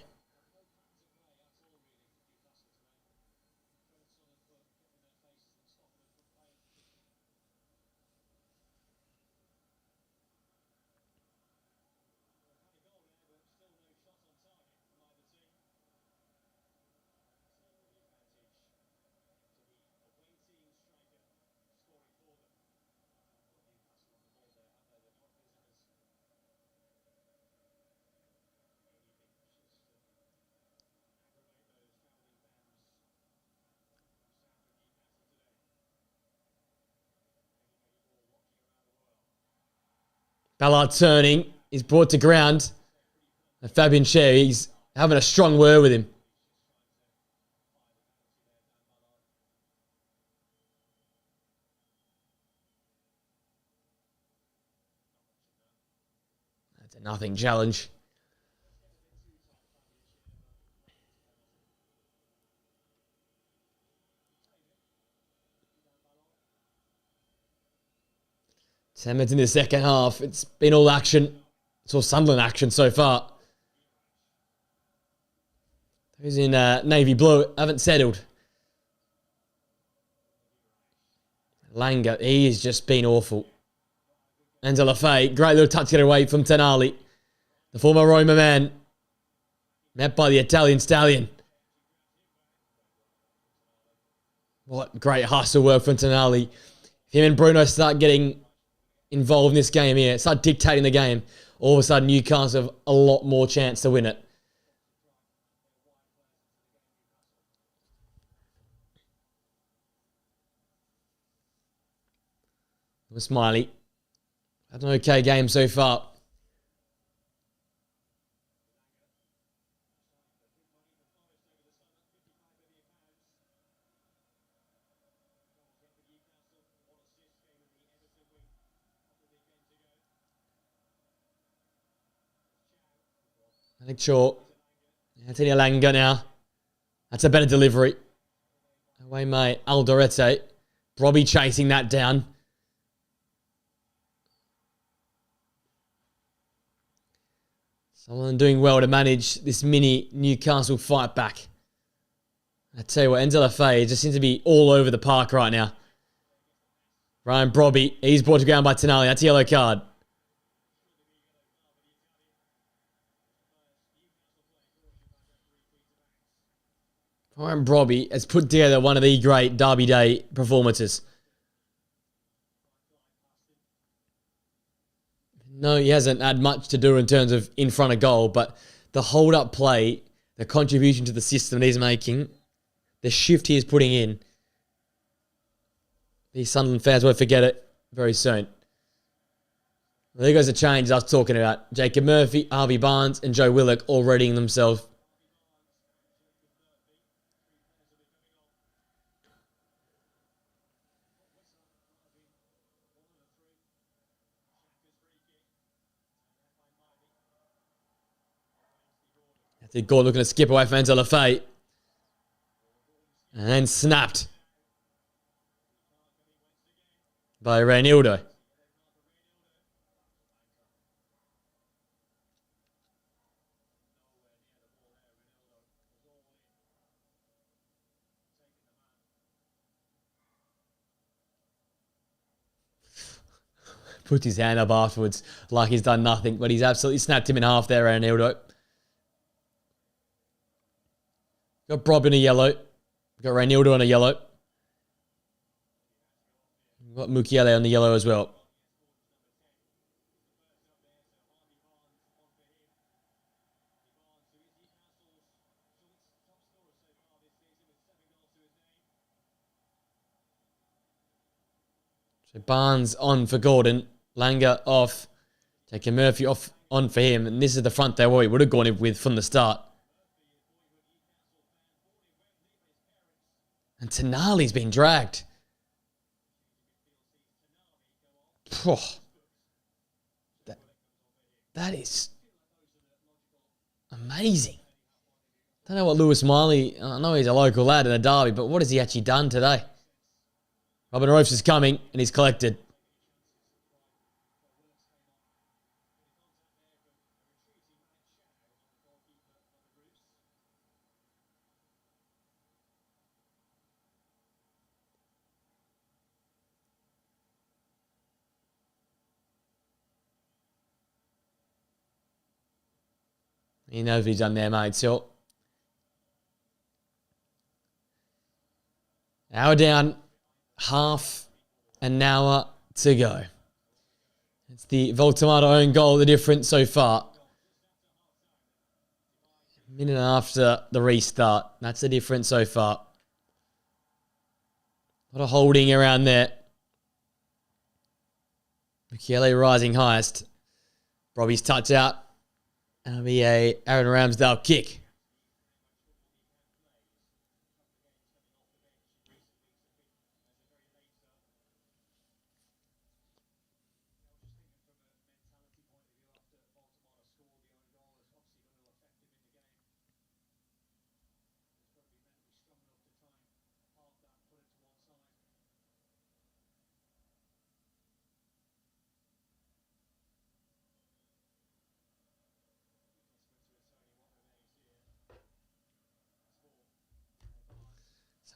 Ballard turning. He's brought to ground. And Fabian Schär, he's having a strong word with him. That's a nothing challenge. Ten minutes in the second half. It's been all action. It's all Sunderland action so far. Those in navy blue haven't settled. Langer, he has just been awful. Enzo Lafay, great little touch get away from Tonali. The former Roma man. Met by the Italian stallion. What great hustle work from Tonali. If him and Bruno start getting involved in this game here, start dictating the game, all of a sudden Newcastle have a lot more chance to win it. Smiley. Had an okay game so far. I think short. Antonio Langer now. That's a better delivery. Away, mate. Aldorete. Brobby chasing that down. Someone doing well to manage this mini Newcastle fight back. I tell you what, Enzo Lafay just seems to be all over the park right now. Ryan Brobby, he's brought to ground by Tonali. That's a yellow card. Ryan Brobby has put together one of the great Derby Day performances. No, he hasn't had much to do in terms of in front of goal, but the hold-up play, the contribution to the system that he's making, the shift he is putting in, these Sunderland fans won't forget it very soon. Well, there goes the change I was talking about. Jacob Murphy, Harvey Barnes, and Joe Willock all readying themselves. That's a goal looking to skip away from Enzo Lafay. And then snapped by Reynildo. puts his hand up afterwards like he's done nothing, but he's absolutely snapped him in half there, Ranildo. Got Brob in a yellow. Got Ranildo on a yellow. Got Mukiele on the yellow as well. So Barnes on for Gordon. Langer off. Taking Murphy off on for him. And this is the front there where he would have gone in with from the start. And Tonali's been dragged. That is amazing. Don't know what Lewis Miley, I know he's a local lad in a derby, but what has he actually done today? Robin Roofs is coming and he's collected. He knows what he's done there, mate. So, hour down, half an hour to go. It's the Voltamato own goal, the difference so far. A minute after the restart. That's the difference so far. A lot of holding around there. Mukiele rising highest. Robbie's touch out. That'll be a Aaron Ramsdale kick.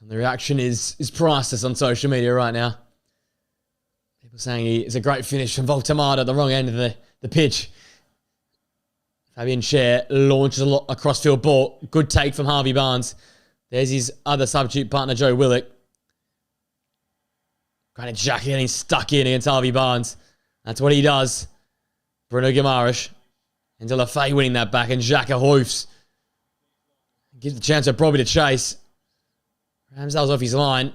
And the reaction is priceless on social media right now. People saying it's a great finish from Voltamato at the wrong end of the pitch. Fabian Scher launches a lot across field ball. Good take from Harvey Barnes. There's his other substitute partner, Joe Willock. Granit Xhaka getting stuck in against Harvey Barnes. That's what he does. Bruno Guimaraes. Until Lafay winning that back, and Xhaka hoofs. Gives the chance of Bobby to chase. Ramsdale's off his line.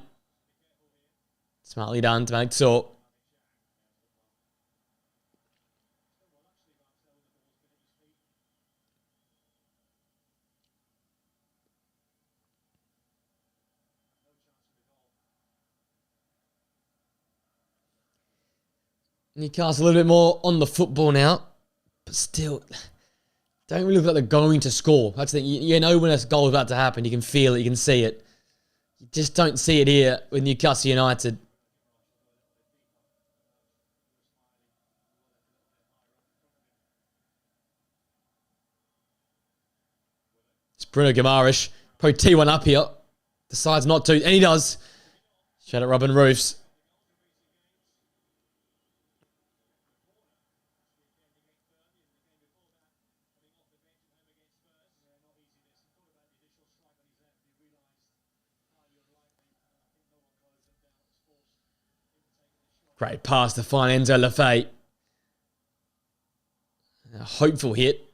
Smartly done to make sort. Newcastle a little bit more on the football now. But still, don't really look like they're going to score. That's the thing. You know when a goal is about to happen. You can feel it. You can see it. You just don't see it here with Newcastle United. It's Bruno Guimaraes. Probably T1 up here. Decides not to. And he does. Shout out Robin Roofs. Great pass to find Enzo Lafay. A hopeful hit.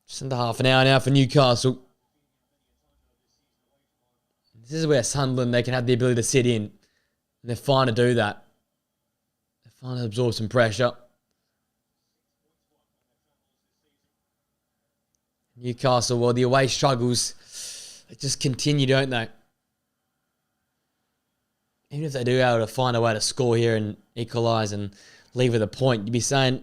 Just under half an hour now for Newcastle. This is where Sunderland, they can have the ability to sit in. And they're fine to do that. They're fine to absorb some pressure. Newcastle, well, the away struggles, they just continue, don't they? Even if they do able to find a way to score here and equalise and leave with a point, you'd be saying,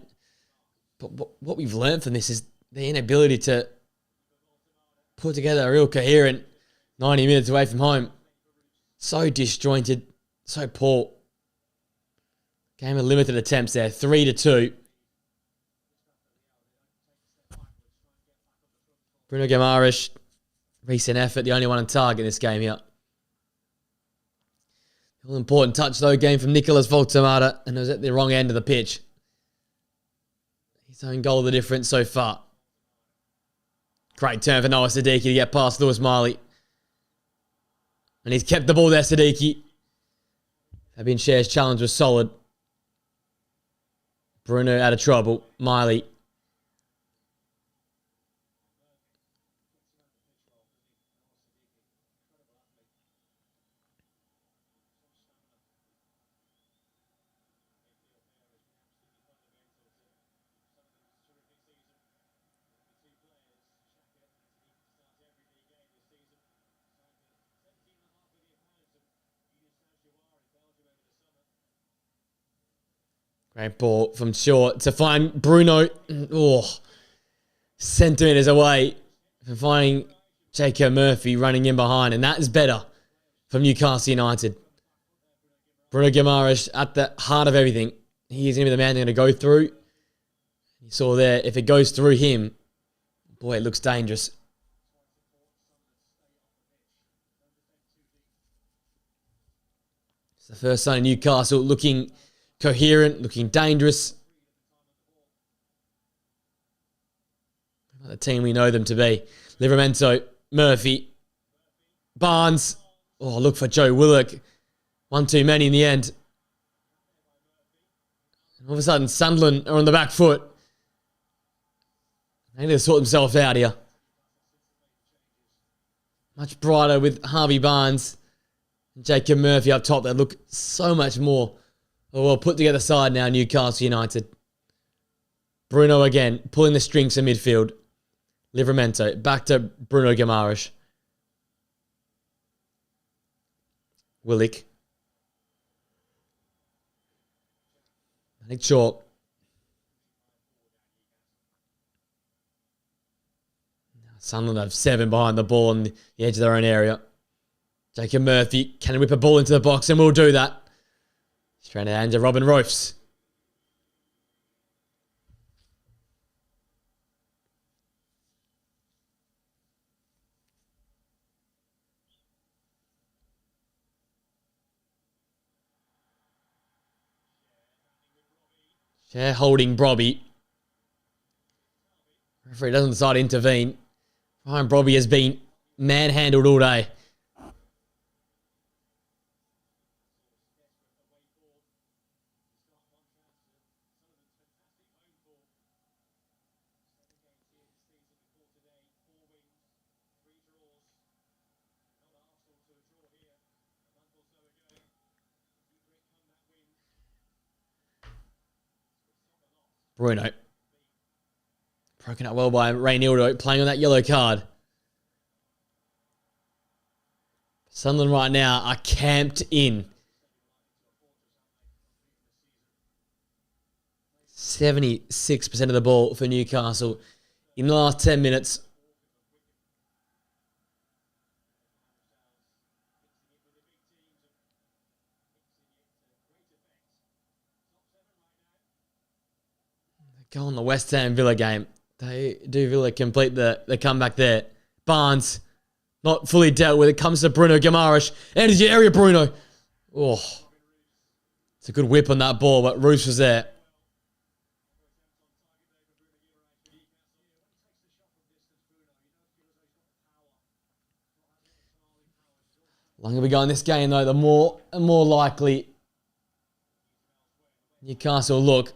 but what we've learned from this is the inability to put together a real coherent 90 minutes away from home. So disjointed, so poor. Game of limited attempts there, 3-2. Bruno Guimaraes, recent effort, the only one on target in this game here. All important touch though, game from Nicolas Voltemata, and it was at the wrong end of the pitch. His own goal the difference so far. Great turn for Noah Siddiqui to get past Lewis Miley. And he's kept the ball there, Siddiqui. Fabian Schär's challenge was solid. Bruno out of trouble. Miley. Great ball from short to find Bruno. Oh, centimetres away from finding Jacob Murphy running in behind. And that is better from Newcastle United. Bruno Guimaraes at the heart of everything. He is going to be the man they're going to go through. You saw there, if it goes through him, boy, it looks dangerous. It's the first sign of Newcastle looking coherent, looking dangerous. The team we know them to be. Livramento, Murphy, Barnes. Oh, look for Joe Willock. One too many in the end. And all of a sudden, Sunderland are on the back foot. They need to sort themselves out here. Much brighter with Harvey Barnes and Jacob Murphy up top. They look so much more well put together side now, Newcastle United. Bruno again, pulling the strings in midfield. Livramento, back to Bruno Guimaraes. Willick. Nick Chalk. Sunderland have 7 behind the ball on the edge of their own area. Jacob Murphy can whip a ball into the box, and we'll do that. He's trying to hand to Robin Roofs. Schär holding Brobby. Referee doesn't decide to intervene. Ryan Brobby has been manhandled all day. Bruno. Broken up well by Reynildo, playing on that yellow card. Sunderland right now are camped in. 76% of the ball for Newcastle in the last 10 minutes. Go on the West Ham Villa game. They do Villa complete the comeback there. Barnes, not fully dealt with. It comes to Bruno Guimaraes. Enters your area, Bruno. Oh, it's a good whip on that ball, but Roos was there. The longer we go in this game, though, the more and more likely Newcastle look.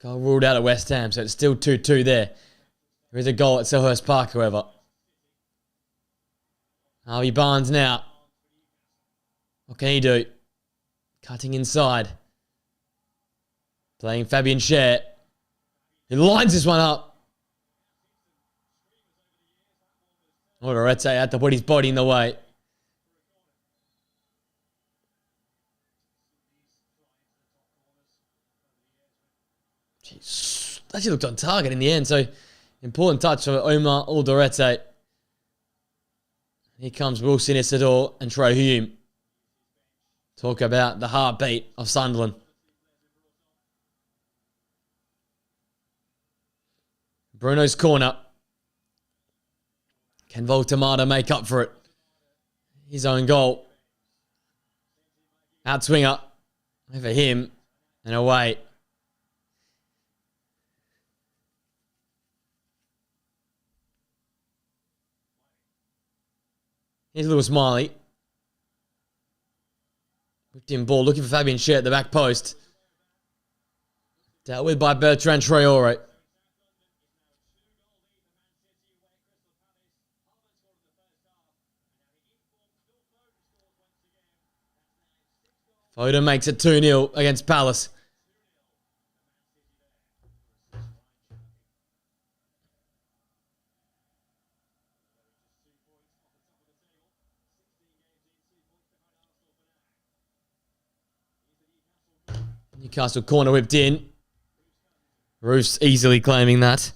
Goal ruled out at West Ham, so it's still 2-2 there. There is a goal at Selhurst Park, however. Harvey Barnes now. What can he do? Cutting inside. Playing Fabian Schär. He lines this one up. Odorete had to put his body in the way. Jeez, actually looked on target in the end, so important touch for Omar Odorete. Here comes Wilson Isidore and Troy Hume. Talk about the heartbeat of Sunderland. Bruno's corner. Can Voltamata make up for it? His own goal. Outswinger. Over him. And away. Here's a little Smiley. Whipped in ball. Looking for Fabian Scher at the back post. Dealt with by Bertrand Traore. Foden makes it 2-0 against Palace. Newcastle corner whipped in. Roof's easily claiming that.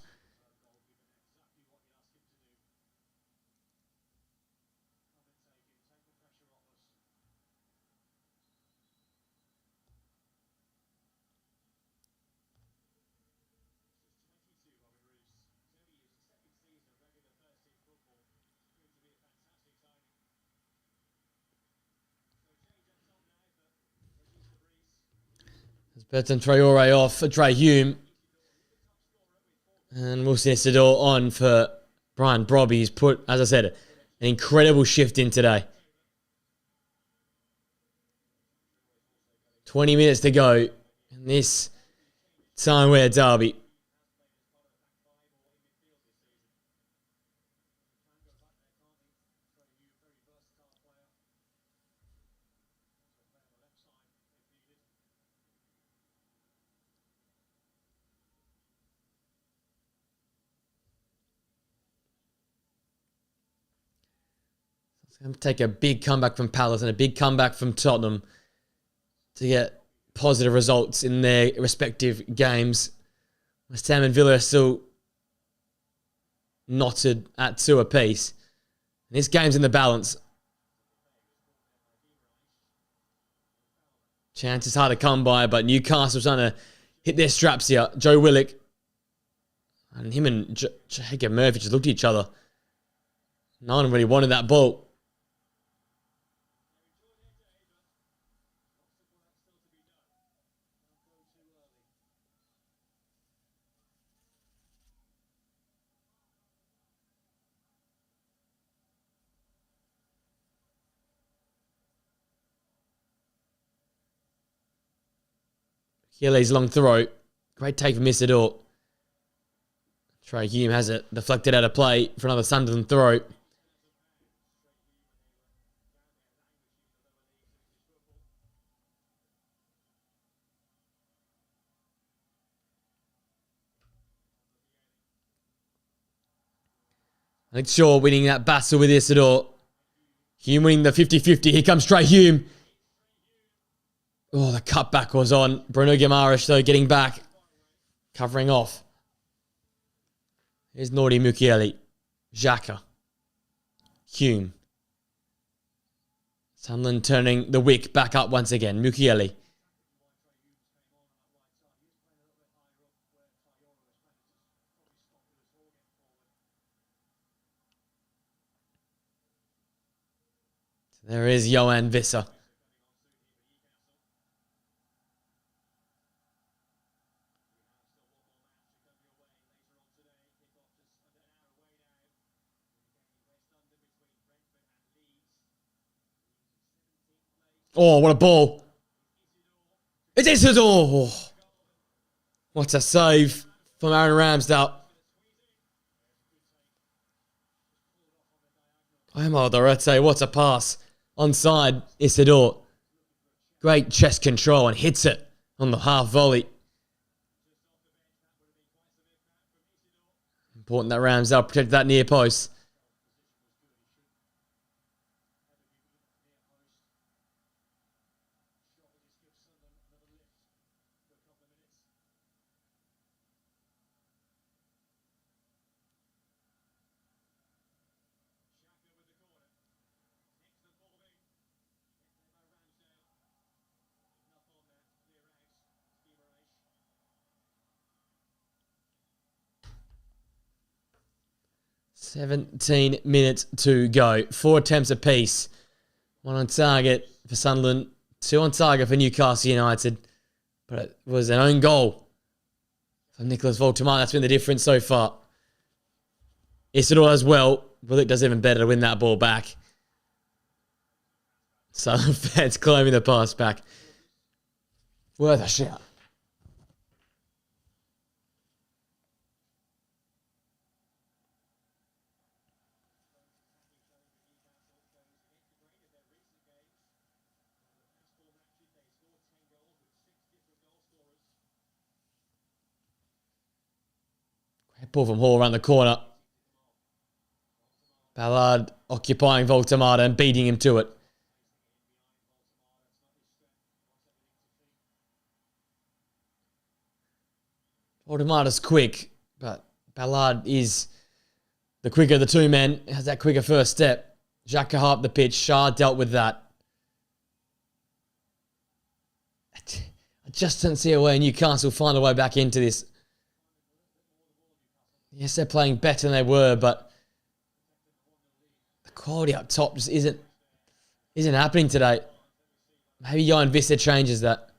Bertrand Traore off for Trey Hume. And Wilson Isidore on for Brian Brobby. He's put, as I said, an incredible shift in today. 20 minutes to go in this Tyne-Wear Derby. It's going to take a big comeback from Palace and a big comeback from Tottenham to get positive results in their respective games. West Ham and Villa are still knotted at 2 apiece. And this game's in the balance. Chance is hard to come by, but Newcastle's trying to hit their straps here. Joe Willock. And him and Jacob Murphy just looked at each other. No one really wanted that ball. Achilles long throw. Great take from Isidore. Trey Hume has it deflected out of play for another Sunderland throw. I think Shaw winning that battle with Isidore. Hume winning the 50-50. Here comes Trey Hume. Oh, the cutback was on. Bruno Guimaraes, though, getting back. Covering off. Here's Nordi Mukiele. Xhaka. Hume. Sunderland turning the wick back up once again. Mukiele. There is Johan Visser. Oh, what a ball. It's Isidore. What a save from Aaron Ramsdale. Omar Dorete, what a pass. Onside, Isidore. Great chest control and hits it on the half volley. Important that Ramsdale protected that near post. 17 minutes to go. 4 attempts apiece. 1 on target for Sunderland. 2 on target for Newcastle United. But it was an own goal from Nicholas Voltemar. That's been the difference so far. Isidore as well. Willock does even better to win that ball back. Sunderland fans claiming the pass back. Worth a shout. Great ball from Hall around the corner. Ballard occupying Voltemar and beating him to it. Voltemar quick, but Ballard is the quicker of the two men. Has that quicker first step. Xhaka up the pitch. Shah dealt with that. I just don't see a way Newcastle find a way back into this. Yes, they're playing better than they were, but the quality up top just isn't happening today. Maybe Johan Vista changes that.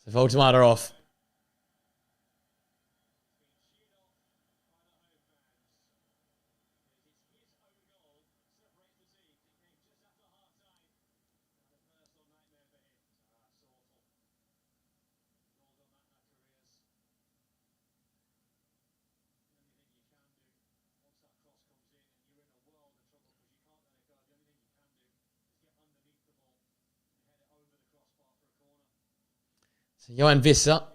So Voltemar off. So Johan Vissa,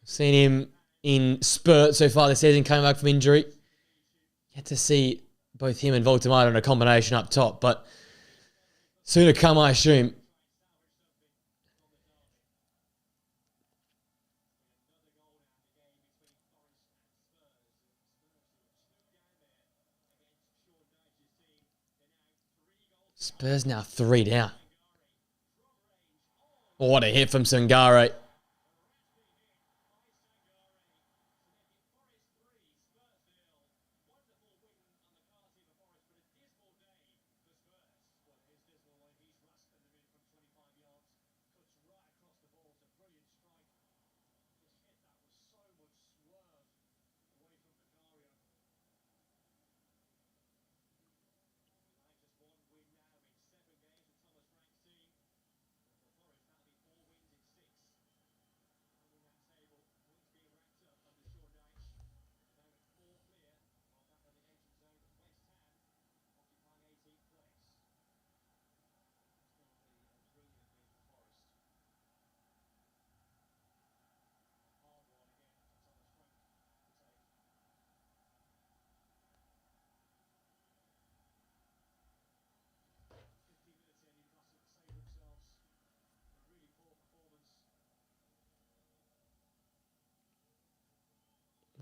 seen him in spurts so far this season, came back from injury. Yet to see both him and Voltemar in a combination up top, but soon to come, I assume. Spurs now 3 down. Oh, what a hit from Sangare.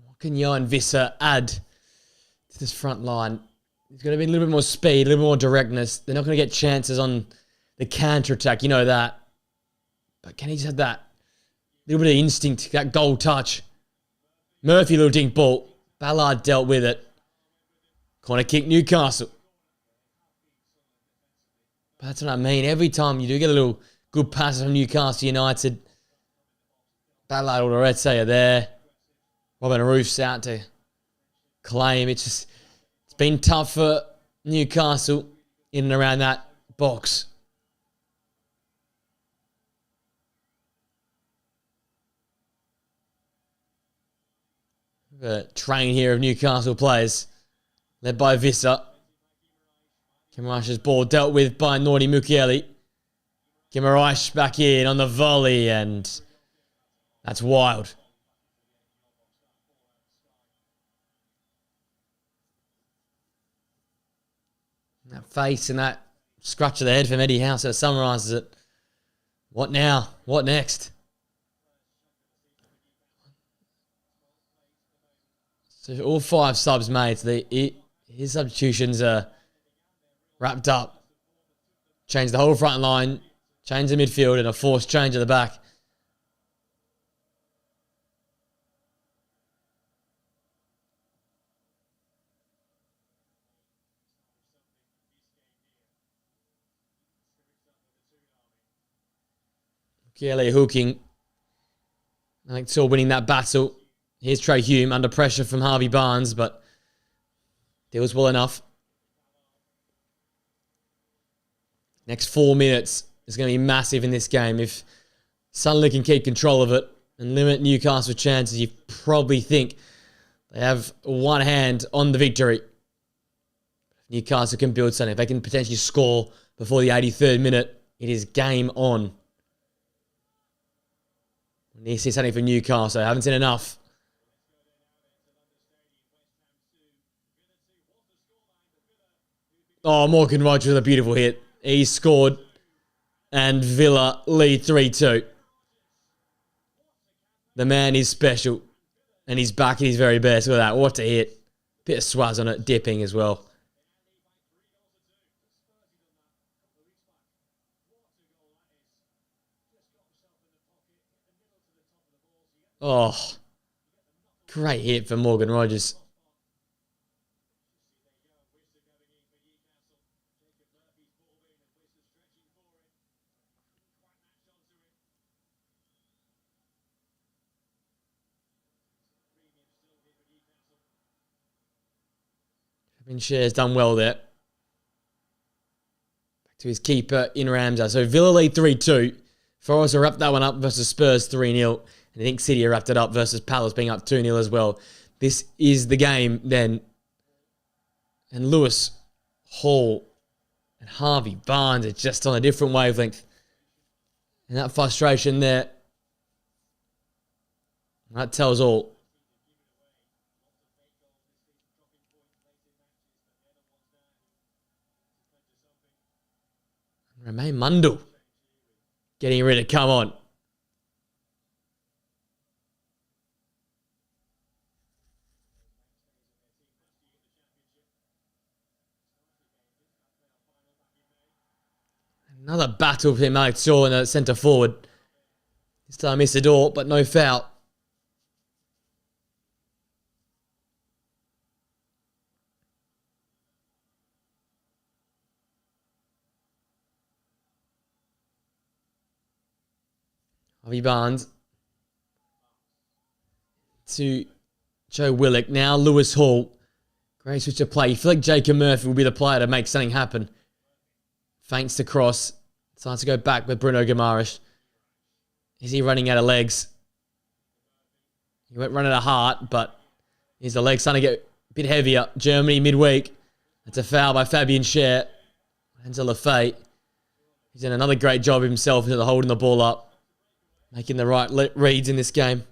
What can Johan Vissa add to this front line? There's going to be a little bit more speed, a little more directness. They're not going to get chances on the counter-attack, you know that. But can he just have that little bit of instinct, that goal touch? Murphy, little dink ball. Ballard dealt with it. Corner kick, Newcastle. But that's what I mean. Every time you do get a little good pass from Newcastle United, Ballard or Loretze are there. Robin Roof's out to claim. It's been tough for Newcastle in and around that box. A train here of Newcastle players, led by Vissa. Guimarães' ball dealt with by Nordi Mukiele. Guimarães back in on the volley, and that's wild. That face and that scratch of the head from Eddie Howe sort of summarises it. What now? What next? So all 5 subs made. So his substitutions are wrapped up. Change the whole front line. Change the midfield and a forced change at the back. Mukiele hooking. I think still winning that battle. Here's Trey Hume under pressure from Harvey Barnes, but deals well enough. Next 4 minutes is going to be massive in this game. If Sunderland can keep control of it and limit Newcastle's chances, you probably think they have one hand on the victory. Newcastle can build something. If they can potentially score before the 83rd minute, it is game on. I need to see something from Newcastle. I haven't seen enough. Oh, Morgan Rogers with a beautiful hit. He scored. And Villa lead 3-2. The man is special. And he's back at his very best. Look at that. What a hit. Bit of swaz on it. Dipping as well. Oh. Great hit for Morgan Rogers. Share's done well there. Back to his keeper in Ramsey. So Villa lead 3-2. Forest wrapped that one up versus Spurs 3-0. And I think City wrapped it up versus Palace being up 2-0 as well. This is the game then. And Lewis, Hall, and Harvey Barnes are just on a different wavelength. And that frustration there, that tells all. Romain Mundle getting ready to come on. Another battle for him, Alex Shaw in the centre forward. This time missed the door, but no foul. Harvey Barnes to Joe Willock. Now Lewis Hall. Great switch of play. You feel like Jacob Murphy will be the player to make something happen. Feints to cross. Starts to go back with Bruno Guimaraes. Is he running out of legs? He went running out of heart, but is the leg starting to get a bit heavier? Germany midweek. That's a foul by Fabian Schär. Enzo Lafay. He's done another great job himself in holding the ball up. Making the right reads in this game.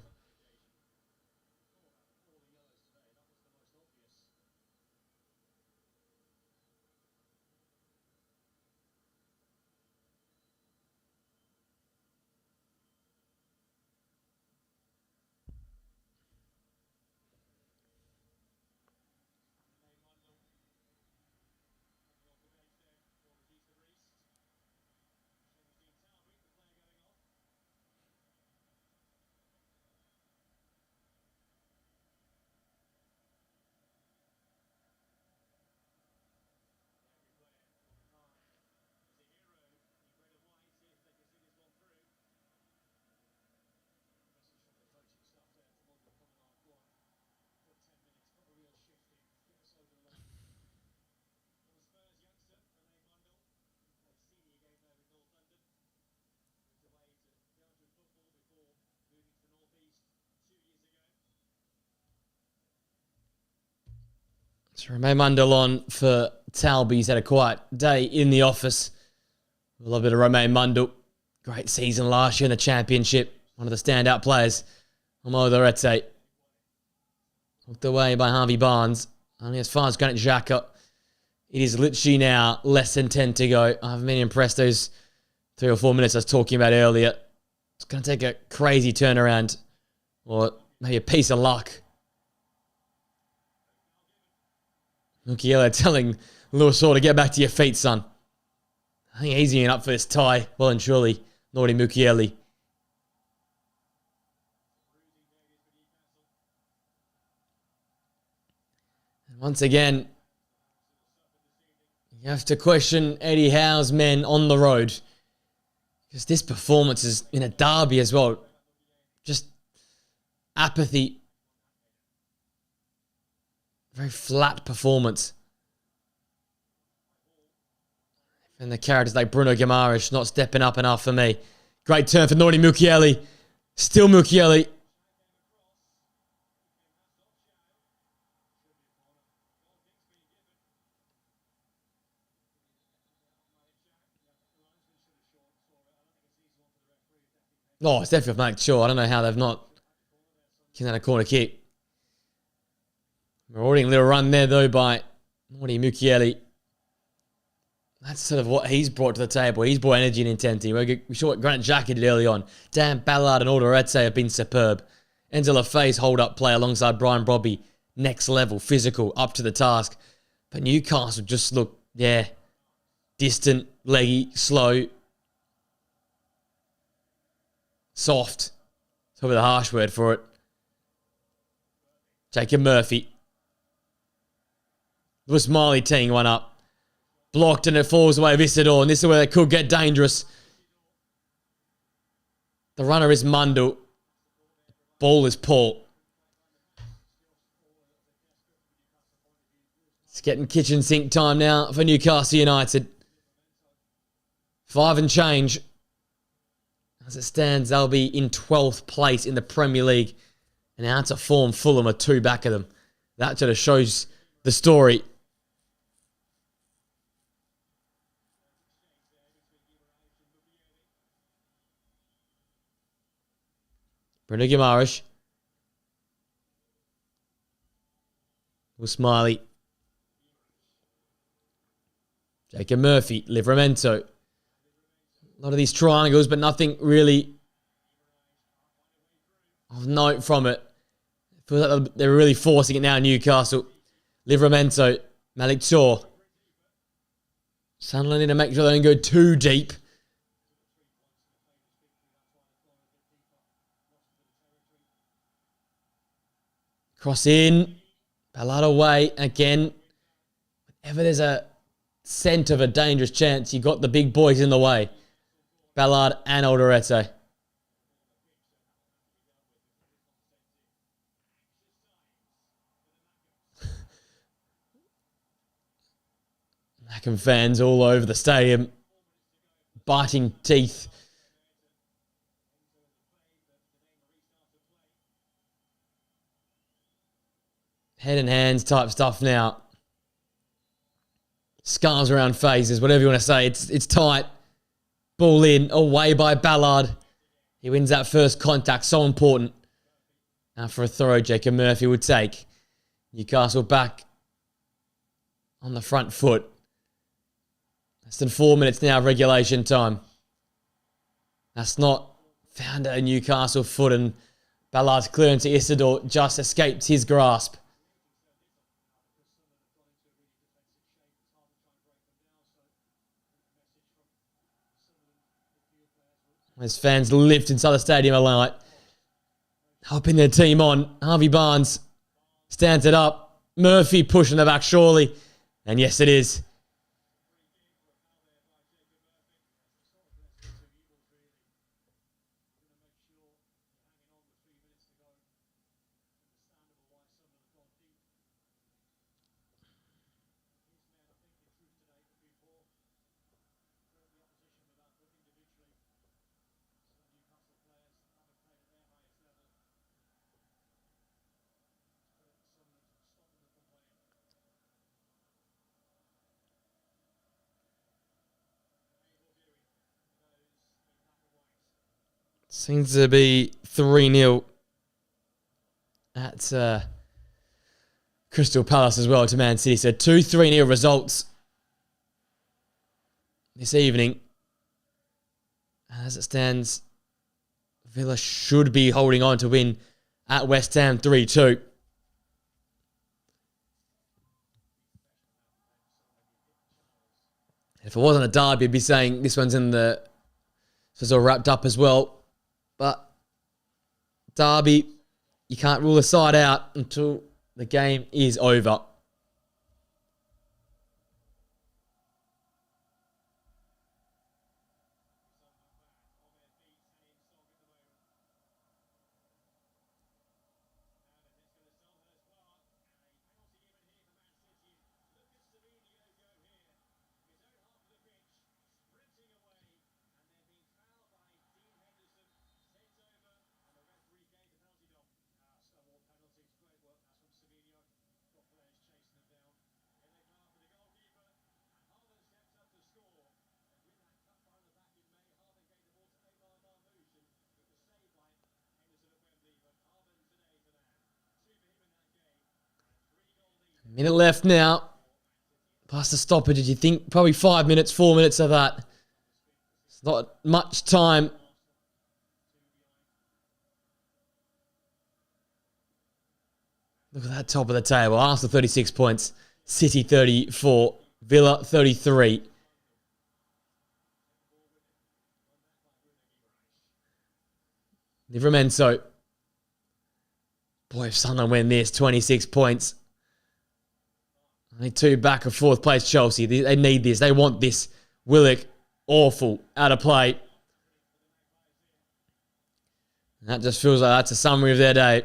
So Romain Mundle on for Talby. He's had a quiet day in the office. A little bit of Romain Mundle. Great season last year in the Championship. One of the standout players. Omo Lorette. Hooked away by Harvey Barnes. Only as far as Granit Xhaka. It is literally now less than 10 to go. I haven't been impressed those 3 or 4 minutes I was talking about earlier. It's going to take a crazy turnaround. Or maybe a piece of luck. Mukiele telling Lewis Hall to get back to your feet, son. I think he's easing up for this tie. Well and truly, Nordy Mukiele. And once again, you have to question Eddie Howe's men on the road. Because this performance is in a derby as well. Just apathy. Very flat performance. And the characters like Bruno Guimaraes not stepping up enough for me. Great turn for Nordi Mukiele. Still Mukiele. Oh, it's definitely Mike Shaw. I don't know how they've not given that a corner kick. Marauding little run there, though, by Nordi Mukiele. That's sort of what he's brought to the table. He's brought energy and intensity. We saw what Grant Xhaka did early on. Dan Ballard and Alderete have been superb. Enzo Lafay's hold-up play alongside Brian Brobby. Next level, physical, up to the task. But Newcastle just look, distant, leggy, slow, soft. That's probably the harsh word for it. Jacob Murphy. Lewis Miley teeing one up. Blocked and it falls away of Isidore. And this is where they could get dangerous. The runner is Mundle. Ball is Paul. It's getting kitchen sink time now for Newcastle United. 5 and change. As it stands, they'll be in 12th place in the Premier League. And out of form, Fulham are 2 back of them. That sort of shows the story. Bruno Guimaraes. Will Smiley. Jacob Murphy. Livramento. A lot of these triangles, but nothing really of note from it. Feels like they're really forcing it now, Newcastle. Livramento. Malik Shaw. Sunderland need to make sure they don't go too deep. Cross in. Ballard away. Again, whenever there's a scent of a dangerous chance, you got the big boys in the way. Ballard and Alderete. Mackham fans all over the stadium. Biting teeth. Head and hands type stuff now. Scarves around faces, whatever you want to say. It's tight. Ball in, away by Ballard. He wins that first contact, so important. Now for a throw, Jacob Murphy would take. Newcastle back on the front foot. Less than 4 minutes now of regulation time. That's not found at a Newcastle foot, and Ballard's clearance to Isidore just escaped his grasp. As fans lift inside the stadium a lot. Helping their team on. Harvey Barnes stands it up. Murphy pushing the back surely. And yes, it is. Seems to be 3-0 at Crystal Palace as well to Man City. So 2 3-0 results this evening. As it stands, Villa should be holding on to win at West Ham 3-2. If it wasn't a derby, I'd be saying this one's in the... So it's all wrapped up as well. But derby, you can't rule a side out until the game is over. Minute left now. Past the stoppage, you think probably 5 minutes, 4 minutes of that. It's not much time. Look at that top of the table. Arsenal 36 points. City 34. Villa 33. Livramento. Boy, if Sunderland win this, 26 points. Only 2 back of 4th place Chelsea. They need this. They want this. Willock, awful. Out of play. And that just feels like that's a summary of their day.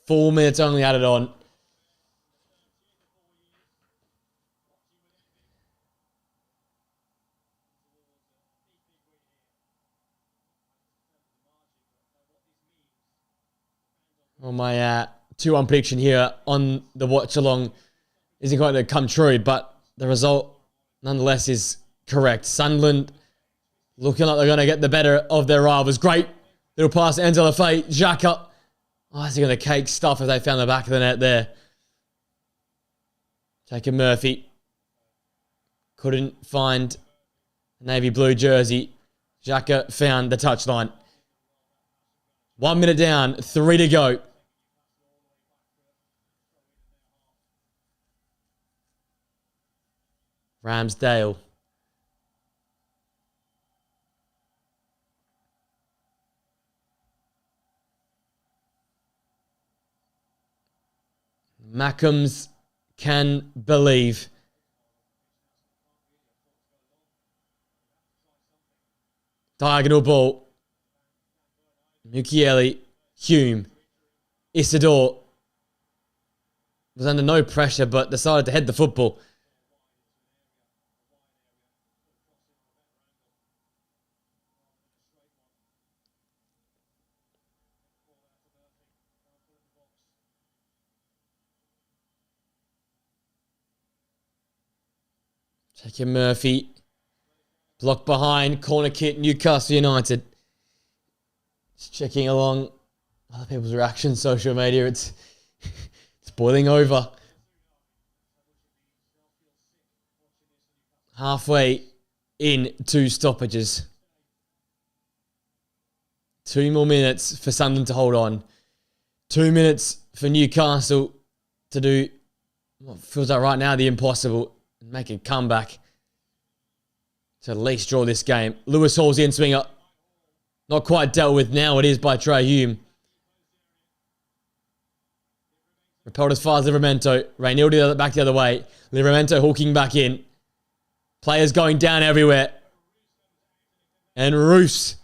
Four minutes only added on. Well, my 2-1 prediction here on the watch along isn't going to come true, but the result nonetheless is correct. Sunderland looking like they're going to get the better of their rivals. Great little pass to Enzo Lafay. Xhaka. Oh, is he going to cake stuff as they found the back of the net there? Jacob Murphy. Couldn't find a navy blue jersey. Xhaka found the touchline. 1 minute down, 3 to go. Ramsdale. Mackems can believe. Diagonal ball. Mukiele, Hume, Isidore was under no pressure but decided to head the football. Taking Murphy. Block behind. Corner kick. Newcastle United. Just checking along other people's reactions. Social media. It's boiling over. Halfway in 2 stoppages. 2 more minutes for Sunderland to hold on. 2 minutes for Newcastle to do what feels like right now the impossible. Make a comeback to at least draw this game. Lewis Hall's the in-swinger. Not quite dealt with now. It is by Trey Hume. Repelled as far as Livramento. Raynildi back the other way. Livramento hooking back in. Players going down everywhere. And Roos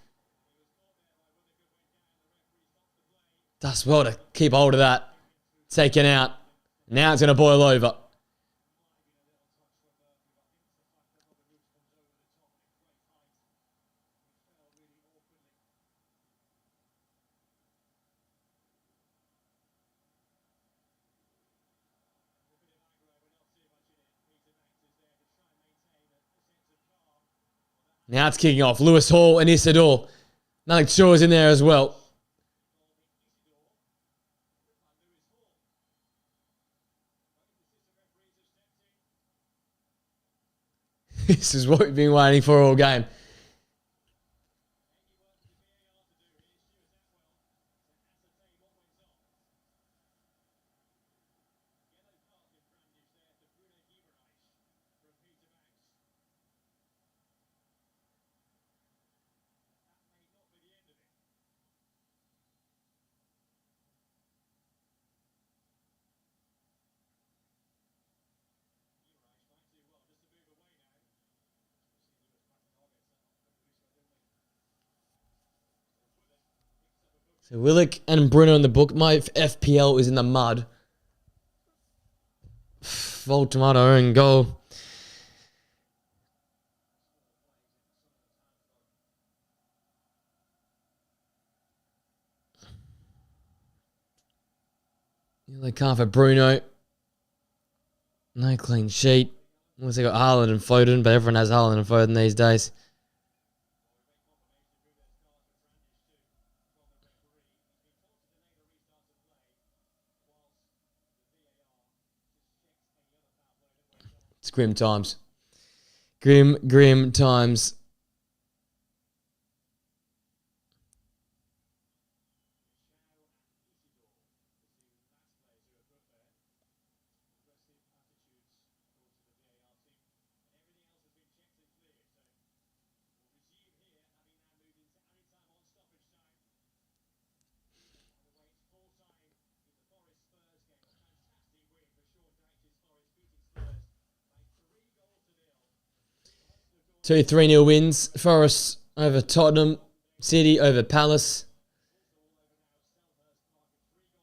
does well to keep hold of that. Taken out. Now it's going to boil over. Now it's kicking off. Lewis Hall and Isidore. Malik Shaw is in there as well. This is what we've been waiting for all game. So Willock and Bruno in the book. My FPL is in the mud. Full tomato own goal. Yellow card for Bruno. No clean sheet. Unless they got Haaland and Foden, but everyone has Haaland and Foden these days. It's grim times. Grim times. Two 3-0 wins. Forest over Tottenham. City over Palace.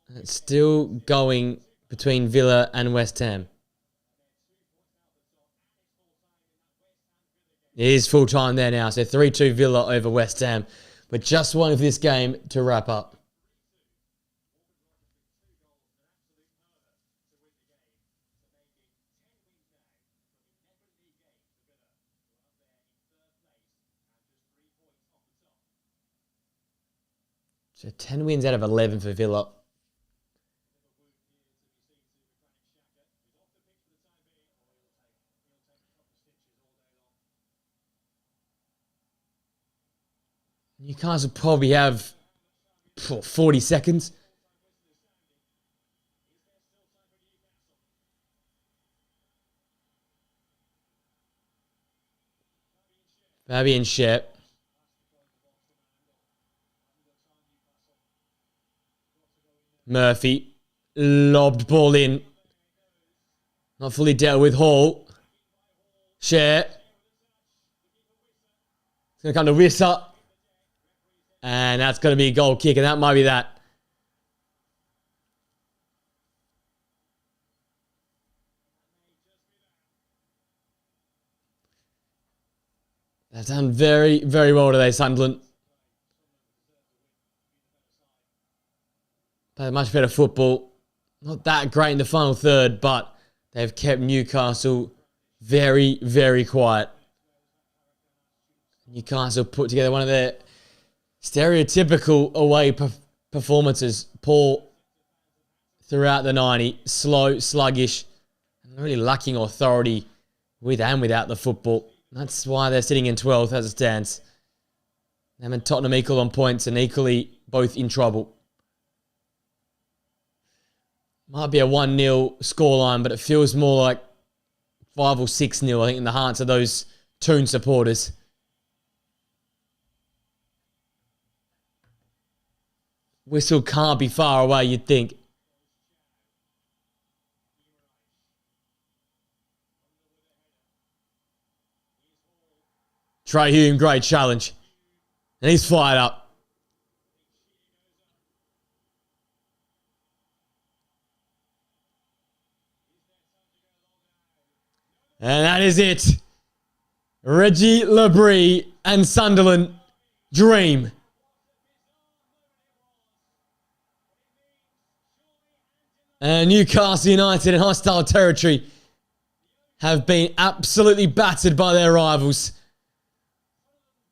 And it's still going between Villa and West Ham. It is full time there now. So 3-2 Villa over West Ham. But just one of this game to wrap up. So 10 wins out of 11 for Villa. Newcastle probably have 40 seconds. Fabian Shep. Murphy. Lobbed ball in. Not fully dealt with. Hall. Share. It's going to come to Wissa. And that's going to be a goal kick. And that might be that. They've done very, very well today, Sunderland. Played much better football. Not that great in the final third, but they've kept Newcastle very, very quiet. Newcastle put together one of their stereotypical away performances. Poor throughout the 90. Slow, sluggish, and really lacking authority with and without the football. That's why they're sitting in 12th as it stands. Them and Tottenham equal on points and equally both in trouble. Might be a 1-0 scoreline, but it feels more like 5 or 6-0, I think, in the hearts of those Toon supporters. Whistle can't be far away, you'd think. Trey Hume, great challenge. And he's fired up. And that is it. Reggie Labrie and Sunderland dream. And Newcastle United in hostile territory have been absolutely battered by their rivals.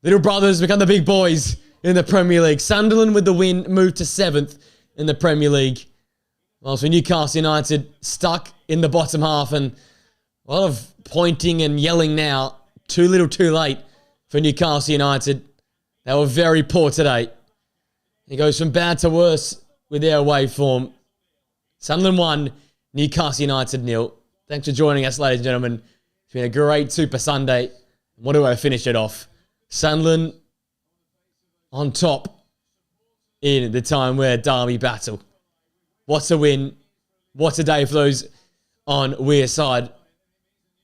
Little brothers become the big boys in the Premier League. Sunderland with the win moved to 7th in the Premier League. Whilst for Newcastle United stuck in the bottom half, and a lot of pointing and yelling now. Too little too late for Newcastle United. They were very poor today. It goes from bad to worse with their away form. Sunderland 1, Newcastle United 0. Thanks for joining us, ladies and gentlemen. It's been a great Super Sunday. What do I finish it off? Sunderland on top in the Tyne-Wear Derby battle. What a win. What a day for those on Weir side.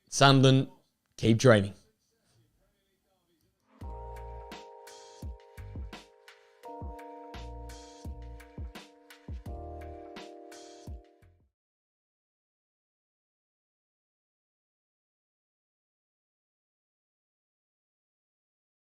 Sunderland, keep dreaming.